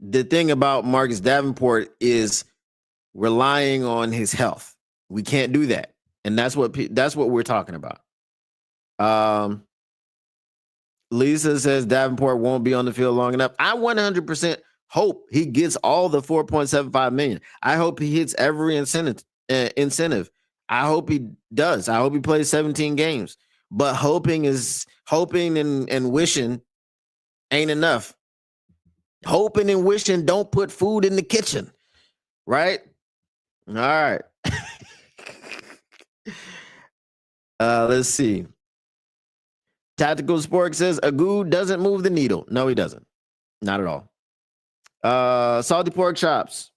The thing about Marcus Davenport is relying on his health. We can't do that. And that's what we're talking about. Lisa says Davenport won't be on the field long enough. I 100% hope he gets all the 4.75 million. I hope he hits every incentive. I hope he does. I hope he plays 17 games. But hoping and wishing ain't enough. Hoping and wishing don't put food in the kitchen. Right? All right. Let's see. Tactical Sport says Agu doesn't move the needle. No, he doesn't. Not at all. Salty Pork Chops.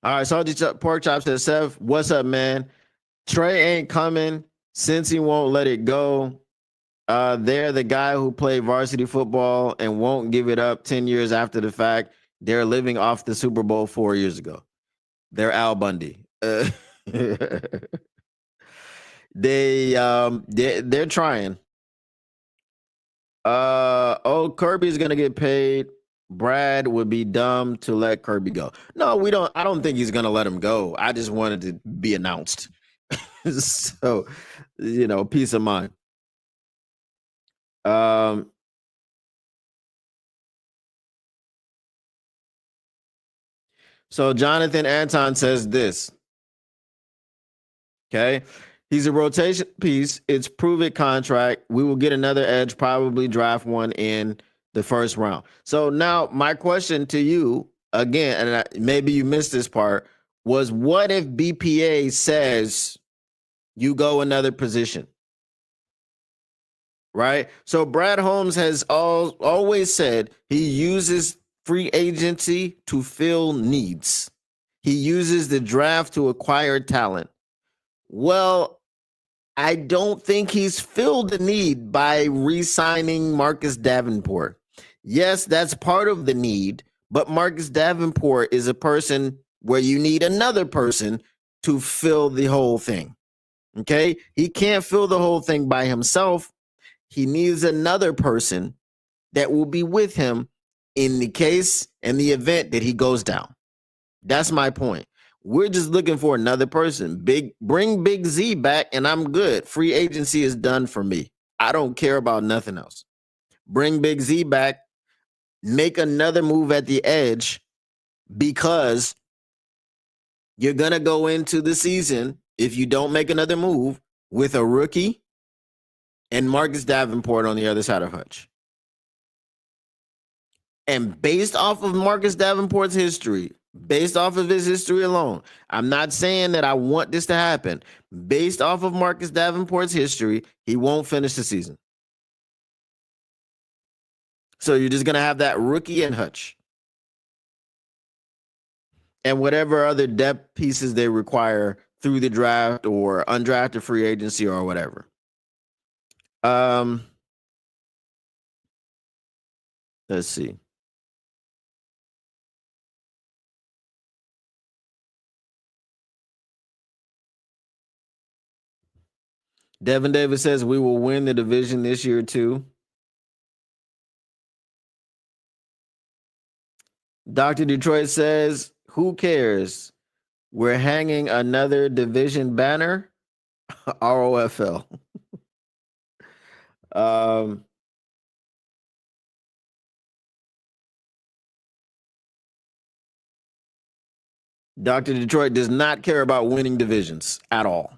All right, Salty Pork Chops says, Seth, what's up, man? Trey ain't coming since he won't let it go. They're the guy who played varsity football and won't give it up 10 years after the fact. They're living off the Super Bowl 4 years ago. They're Al Bundy. They're trying. Kirby's gonna get paid. Brad would be dumb to let Kirby go. No, we don't. I don't think he's gonna let him go. I just wanted to be announced. So, peace of mind. So Jonathan Anton says this. Okay. He's a rotation piece. It's prove it contract. We will get another edge, probably draft one in the first round. So now my question to you again, and maybe you missed this part, was what if BPA says you go another position? Right? So Brad Holmes has always said he uses free agency to fill needs. He uses the draft to acquire talent. Well, I don't think he's filled the need by re-signing Marcus Davenport. Yes, that's part of the need, but Marcus Davenport is a person where you need another person to fill the whole thing. Okay? He can't fill the whole thing by himself. He needs another person that will be with him in the case and the event that he goes down. That's my point. We're just looking for another person. Bring Big Z back and I'm good. Free agency is done for me. I don't care about nothing else. Bring Big Z back. Make another move at the edge because you're going to go into the season, if you don't make another move, with a rookie and Marcus Davenport on the other side of Hutch. And based off of Marcus Davenport's history, Based off of his history alone. I'm not saying that I want this to happen. Based off of Marcus Davenport's history, he won't finish the season. So you're just going to have that rookie and Hutch. And whatever other depth pieces they require through the draft or undrafted free agency or whatever. Let's see. Devin Davis says we will win the division this year too. Dr. Detroit says, who cares? We're hanging another division banner. ROFL. Dr. Detroit does not care about winning divisions at all.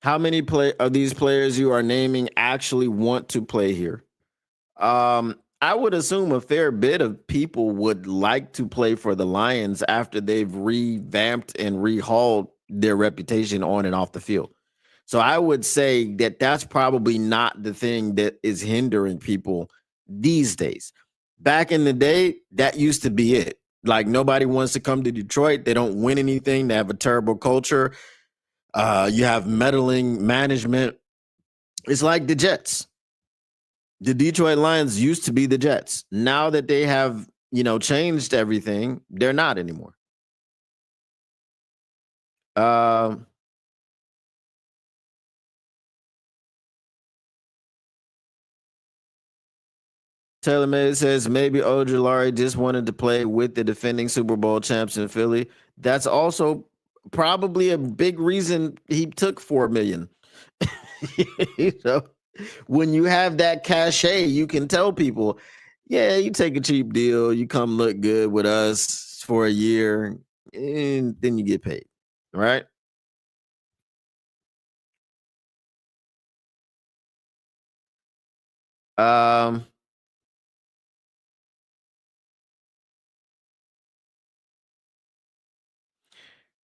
How many of these players you are naming actually want to play here? I would assume a fair bit of people would like to play for the Lions after they've revamped and rehauled their reputation on and off the field. So I would say that that's probably not the thing that is hindering people these days. Back in the day, that used to be it. Like nobody wants to come to Detroit. They don't win anything. They have a terrible culture. You have meddling management. It's like the Jets. The Detroit Lions used to be the Jets. Now that they have, changed everything, they're not anymore. Taylor May says maybe Ojulari just wanted to play with the defending Super Bowl champs in Philly. That's also probably a big reason he took $4 million. When you have that cachet, you can tell people, yeah, you take a cheap deal, you come look good with us for a year, and then you get paid, right?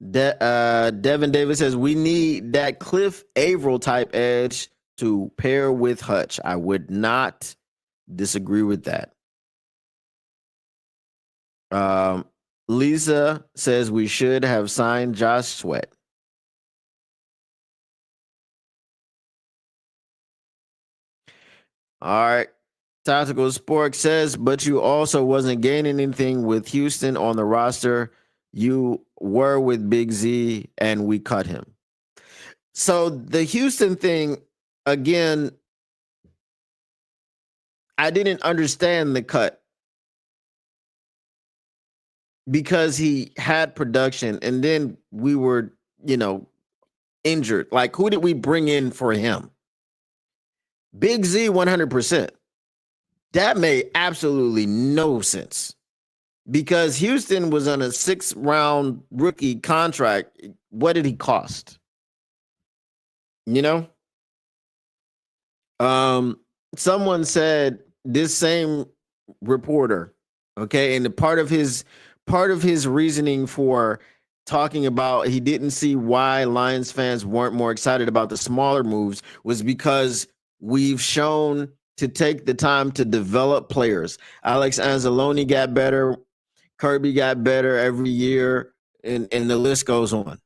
Devin Davis says we need that Cliff Averill type edge to pair with Hutch. I would not disagree with that. Lisa says we should have signed Josh Sweat. All right. Tactical Sports says, but you also wasn't gaining anything with Houston on the roster. You were with Big Z and we cut him. So the Houston thing, again, I didn't understand the cut because he had production and then we were, injured. Like, who did we bring in for him? Big Z 100%. That made absolutely no sense because Houston was on a 6-round rookie contract. What did he cost? Someone said this same reporter, okay, and the part of his reasoning for talking about he didn't see why Lions fans weren't more excited about the smaller moves was because we've shown to take the time to develop players. Alex Anzalone got better, Kirby got better every year, and the list goes on.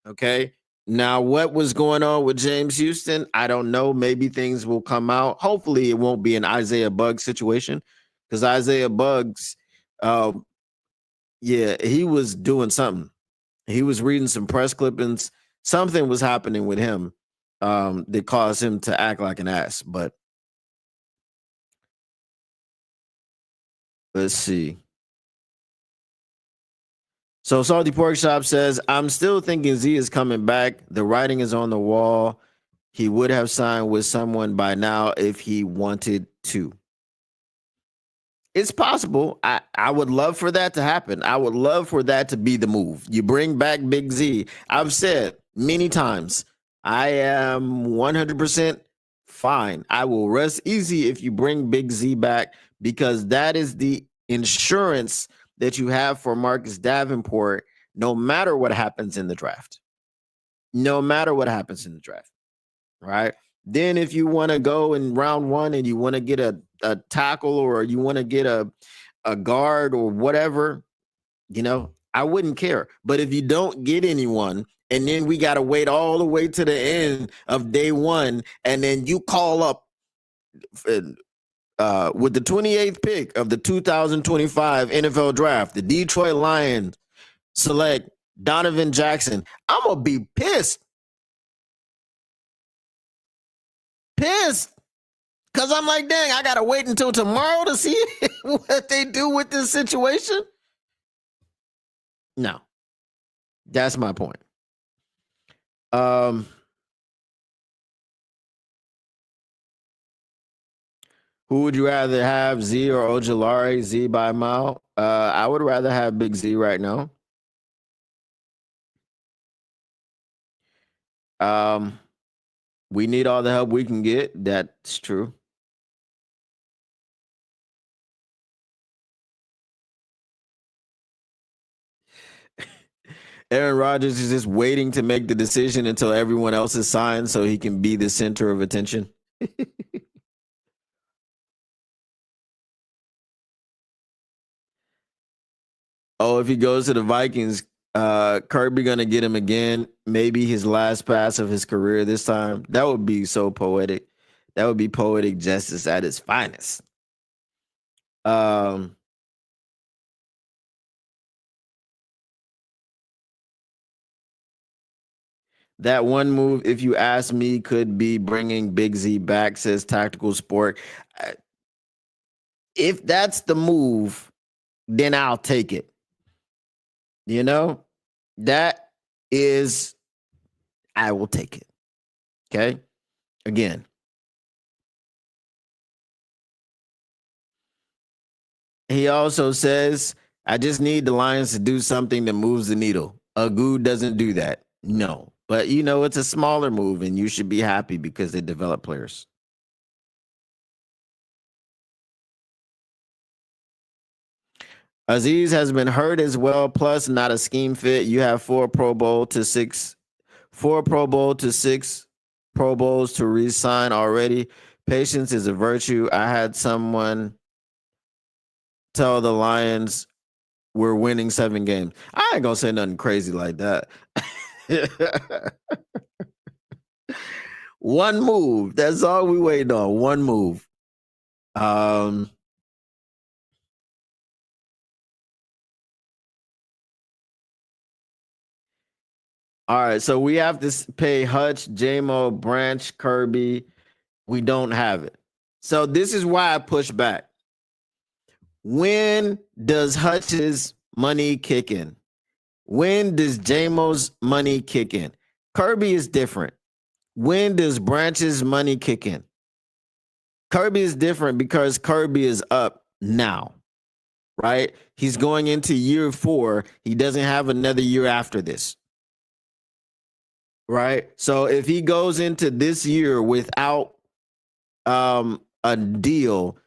Okay. Now, what was going on with James Houston? I don't know. Maybe things will come out. Hopefully, it won't be an Isaiah Buggs situation because Isaiah Buggs, he was doing something. He was reading some press clippings. Something was happening with him that caused him to act like an ass. But let's see. So Salty Pork Shop says, I'm still thinking Z is coming back. The writing is on the wall. He would have signed with someone by now if he wanted to. It's possible. I would love for that to happen. I would love for that to be the move. You bring back Big Z. I've said many times, I am 100% fine. I will rest easy if you bring Big Z back because that is the insurance that you have for Marcus Davenport no matter what happens in the draft. No matter what happens in the draft, right? Then if you want to go in round one and you want to get a tackle or you want to get a guard or whatever, I wouldn't care. But if you don't get anyone and then we got to wait all the way to the end of day one and then you call up with the 28th pick of the 2025 NFL draft, the Detroit Lions select Donovan Jackson, I'm going to be pissed. Pissed. Because I'm like, dang, I got to wait until tomorrow to see what they do with this situation. No. That's my point. Who would you rather have, Z or Ojulari? Z by a mile. I would rather have Big Z right now. We need all the help we can get. That's true. Aaron Rodgers is just waiting to make the decision until everyone else is signed so he can be the center of attention. Oh, if he goes to the Vikings, Kirby gonna get him again. Maybe his last pass of his career this time. That would be so poetic. That would be poetic justice at its finest. That one move, if you ask me, could be bringing Big Z back, says Tactical Sport. If that's the move, then I'll take it. That is, I will take it. Okay. Again, he also says, I just need the Lions to do something that moves the needle. Agu doesn't do that. No. But it's a smaller move and you should be happy because they develop players. Aziz has been hurt as well, plus not a scheme fit. You have 4 Pro Bowl to 6 Pro Bowls to re-sign already. Patience is a virtue. I had someone tell the Lions we're winning 7 games. I ain't gonna say nothing crazy like that. One move. That's all we waiting on. One move. All right, so we have to pay Hutch, JMO, Branch, Kirby. We don't have it. So this is why I push back. When does Hutch's money kick in? When does JMO's money kick in? Kirby is different. When does Branch's money kick in? Kirby is different because Kirby is up now, right? He's going into year 4. He doesn't have another year after this, right? So if he goes into this year without a deal,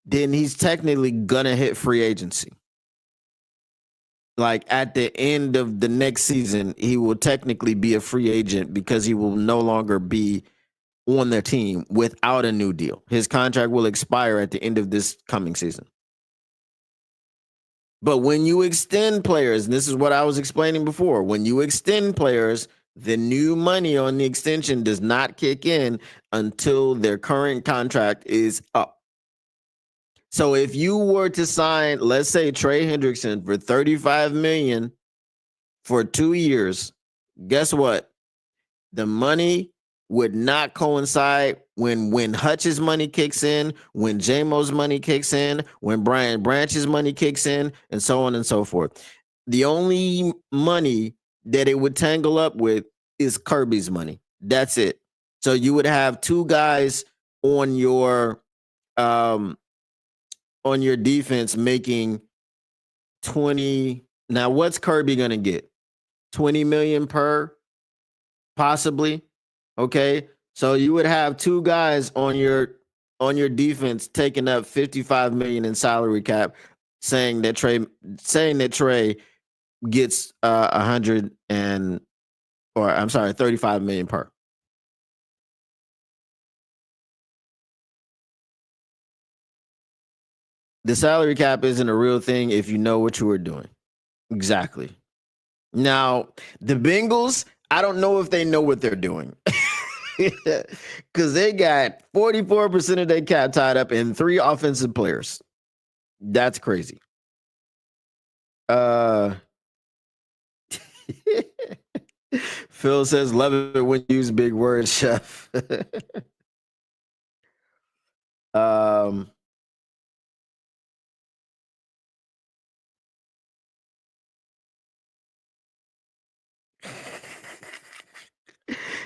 then he's technically gonna hit free agency. Like at the end of the next season, he will technically be a free agent because he will no longer be on their team without a new deal. His contract will expire at the end of this coming season. But when you extend players, and this is what I was explaining before, when you extend players, the new money on the extension does not kick in until their current contract is up. So if you were to sign, let's say Trey Hendrickson for $35 million for 2 years, guess what? The money would not coincide when Hutch's money kicks in, when JMO's money kicks in, when Brian Branch's money kicks in, and so on and so forth. The only money that it would tangle up with is Kirby's money. That's it. So you would have 2 guys on your on your defense making 20. Now, what's Kirby going to get? 20 million per, possibly. Okay. So you would have two guys on your defense taking up 55 million in salary cap, saying that Trey gets 100 and, or I'm sorry, 35 million per. The salary cap isn't a real thing if you know what you were doing. Exactly. Now, the Bengals, I don't know if they know what they're doing. Because they got 44% of their cap tied up in three offensive players. That's crazy. Uh Phil says, love it when you use big words, chef. um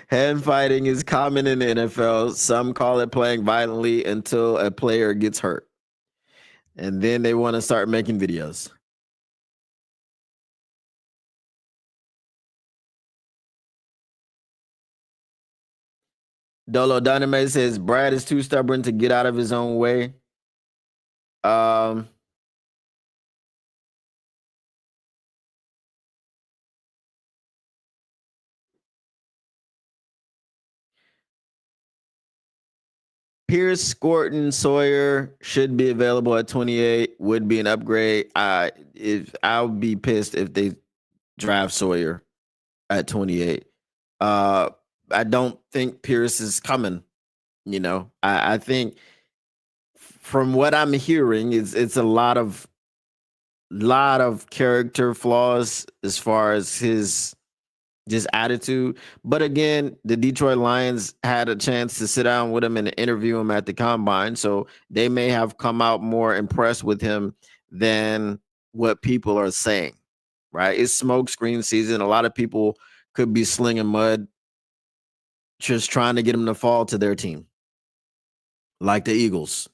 Hand fighting is common in the NFL. Some call it playing violently until a player gets hurt. And then they want to start making videos. Dolo Dynamite says Brad is too stubborn to get out of his own way. Um, Pierce, Scorton, Sawyer should be available at 28. Would be an upgrade. If I'll be pissed if they draft Sawyer at 28. Uh, I don't think Pierce is coming. I think from what I'm hearing, it's a lot of character flaws as far as his just attitude. But again, the Detroit Lions had a chance to sit down with him and interview him at the combine. So they may have come out more impressed with him than what people are saying, right? It's smoke screen season. A lot of people could be slinging mud just trying to get him to fall to their team, like the Eagles.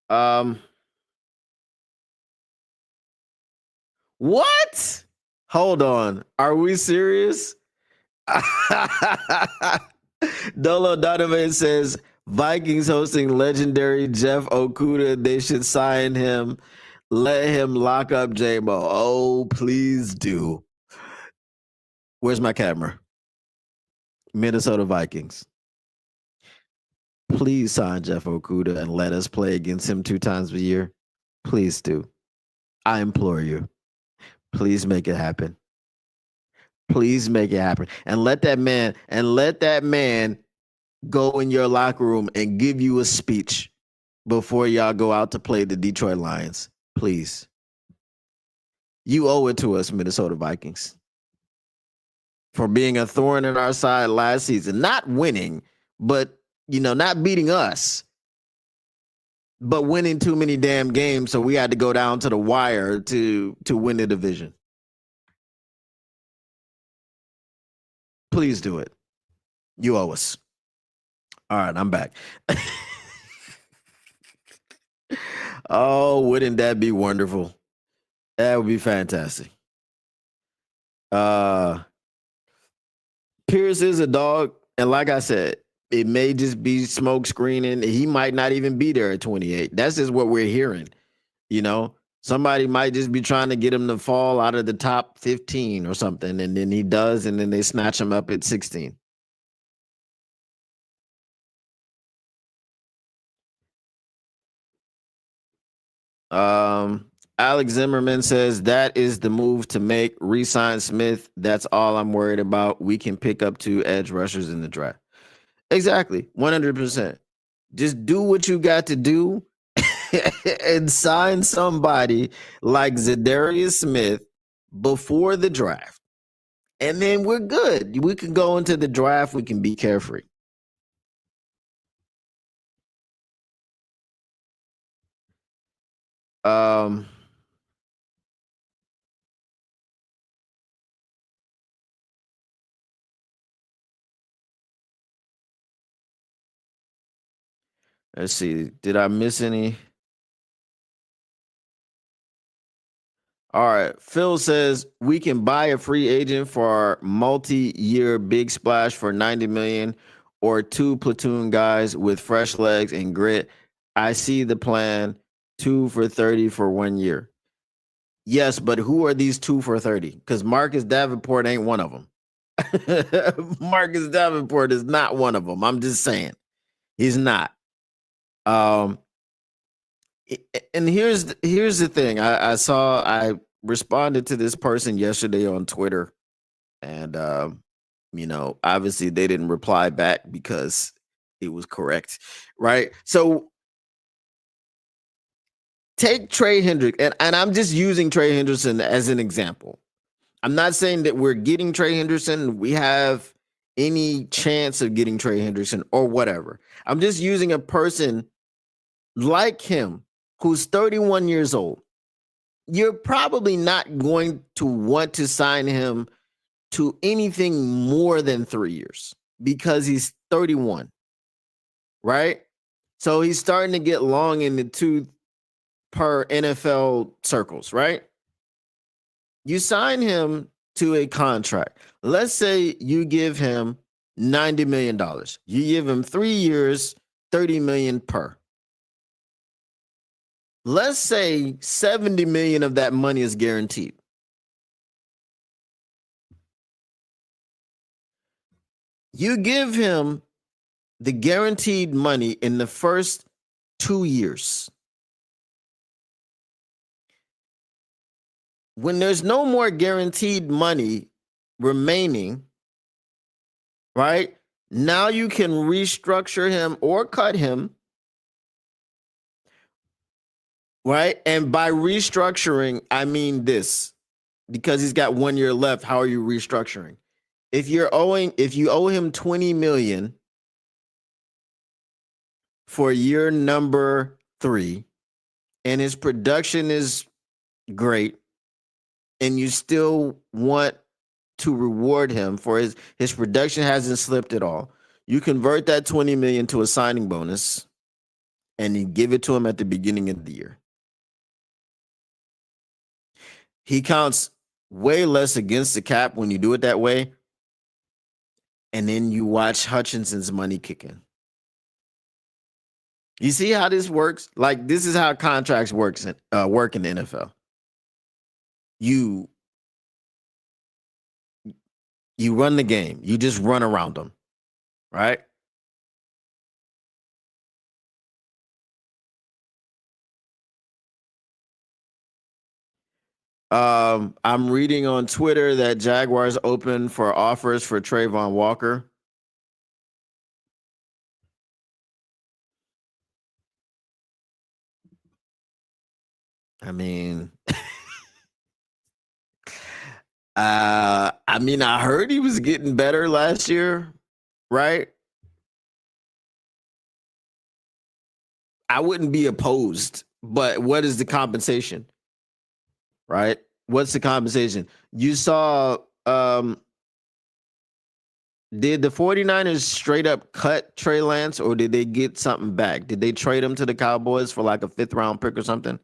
Um, what? Hold on. Are we serious? Dolo Donovan says Vikings hosting legendary Jeff Okuda. They should sign him. Let him lock up J-Mo. Oh, please do. Where's my camera? Minnesota Vikings. Please sign Jeff Okuda and let us play against him 2 times a year. Please do. I implore you. Please make it happen. Please make it happen. And let that man go in your locker room and give you a speech before y'all go out to play the Detroit Lions. Please. You owe it to us, Minnesota Vikings, for being a thorn in our side last season. Not winning, but not beating us, but winning too many damn games, so we had to go down to the wire to win the division. Please do it. You owe us. All right, I'm back. Oh, wouldn't that be wonderful? That would be fantastic. Uh Pierce is a dog, and like I said, it may just be smoke screening. He might not even be there at 28. That's just what we're hearing. Somebody might just be trying to get him to fall out of the top 15 or something, and then he does, and then they snatch him up at 16. Um, Alex Zimmerman says that is the move to make. Resign Smith. That's all I'm worried about. We can pick up 2 edge rushers in the draft. Exactly, 100%. Just do what you got to do and sign somebody like Zadarius Smith before the draft. And then we're good. We can go into the draft. We can be carefree. Um, Let's see. Did I miss any? All right. Phil says we can buy a free agent for multi-year big splash for 90 million or two platoon guys with fresh legs and grit. I see the plan. 2 for 30 for 1 year. Yes, but who are these 2 for 30? Because Marcus Davenport ain't one of them. Marcus Davenport is not one of them. I'm just saying. He's not. Um and here's the thing. I responded to this person yesterday on Twitter, and obviously they didn't reply back because it was correct, right? So take Trey Hendrick, and I'm just using Trey Henderson as an example. I'm not saying that we're getting Trey Henderson. We have any chance of getting Trey Henderson or whatever. I'm just using a person like him who's 31 years old. You're probably not going to want to sign him to anything more than 3 years because he's 31, right? So he's starting to get long in the tooth per NFL circles, right? You sign him to a contract. Let's say you give him $90 million. You give him 3 years, 30 million per. Let's say 70 million of that money is guaranteed. You give him the guaranteed money in the first 2 years. When there's no more guaranteed money remaining, right? Now you can restructure him or cut him, right? And by restructuring, I mean this, because he's got 1 year left. How are you restructuring? If you owe him 20 million for year number 3 and his production is great, and you still want to reward him for his production hasn't slipped at all, you convert that 20 million to a signing bonus and you give it to him at the beginning of the year. He counts way less against the cap when you do it that way. And then you watch Hutchinson's money kick in. You see how this works? Like, this is how contracts work in the NFL. You run the game. You just run around them, right? I'm reading on Twitter that Jaguars open for offers for Trayvon Walker. I mean, I heard he was getting better last year, right? I wouldn't be opposed, but what is the compensation? Right? What's the compensation? You saw did the 49ers straight up cut Trey Lance, or did they get something back? Did they trade him to the Cowboys for like a 5th round pick or something?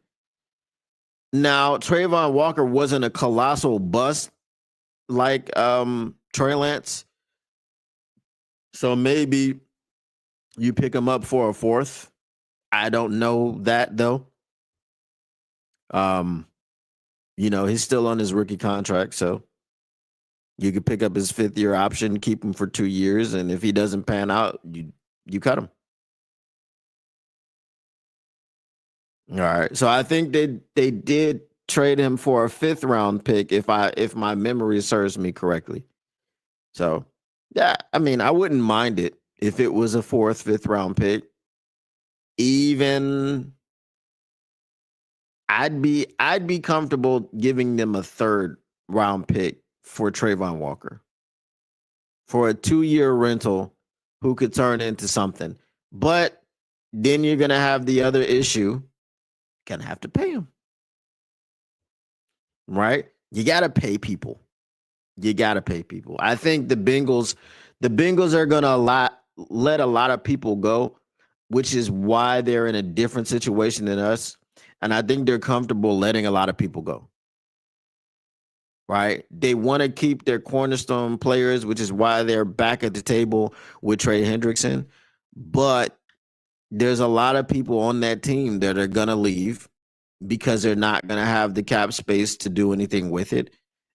Now, Trayvon Walker wasn't a colossal bust like Trey Lance. So maybe you pick him up for a 4th. I don't know that though. He's still on his rookie contract, so you could pick up his 5th year option, keep him for 2 years, and if he doesn't pan out, you cut him. All right. So I think they did trade him for a 5th round pick if my memory serves me correctly. So, yeah, I wouldn't mind it if it was a 4th, 5th round pick. Even I'd be comfortable giving them a 3rd round pick for Trayvon Walker for a 2-year rental who could turn into something. But then you're going to have the other issue. Gonna have to pay him. Right? You got to pay people. I think the Bengals are going to let a lot of people go which is why they're in a different situation than us. And I think they're comfortable letting a lot of people go. Right? They want to keep their cornerstone players, which is why they're back at the table with Trey Hendrickson. But there's a lot of people on that team that are going to leave because they're not going to have the cap space to do anything with it.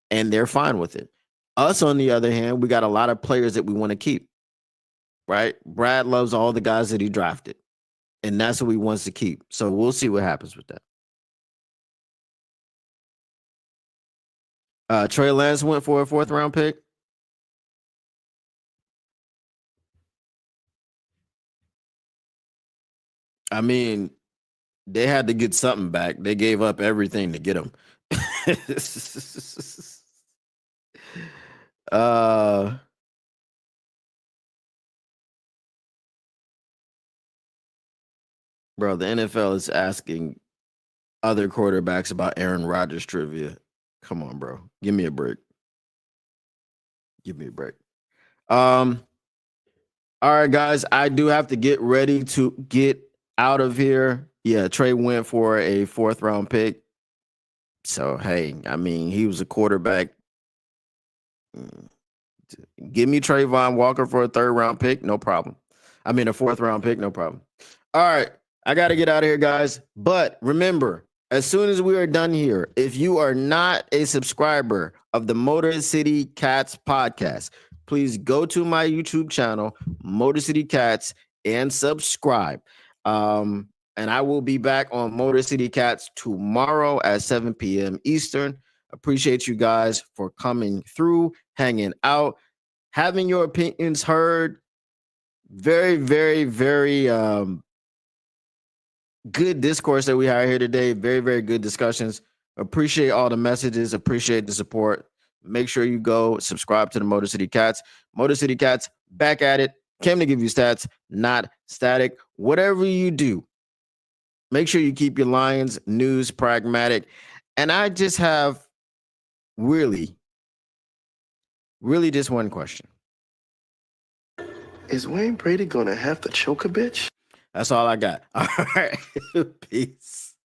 And they're fine with it. Us, on the other hand, we got a lot of players that we want to keep. Right? Brad loves all the guys that he drafted. And that's what he wants to keep. So we'll see what happens with that. Trey Lance went for a 4th round pick. I mean, they had to get something back. They gave up everything to get him. Bro, the NFL is asking other quarterbacks about Aaron Rodgers trivia. Come on, bro. Give me a break. Give me a break. All right, guys. I do have to get ready to get out of here. Yeah, Trey went for a 4th round pick. So, hey, I mean, he was a quarterback. Give me Trayvon Walker for a 3rd round pick. No problem. I mean, a 4th round pick. No problem. All right. I got to get out of here, guys. But remember, as soon as we are done here, if you are not a subscriber of the Motor City Cats podcast, please go to my YouTube channel, Motor City Cats, and subscribe. And I will be back on Motor City Cats tomorrow at 7 p.m. Eastern. Appreciate you guys for coming through, hanging out, having your opinions heard. Very, very, very good discourse that we had here today. Very, very good discussions. Appreciate all the messages. Appreciate the support. Make sure you go subscribe to the Motor City Cats. Motor City Cats, back at it. Came to give you stats, not static. Whatever you do, make sure you keep your Lions news pragmatic. And I just have really just one question. Is Wayne Brady going to have to choke a bitch? That's all I got. All right. Peace.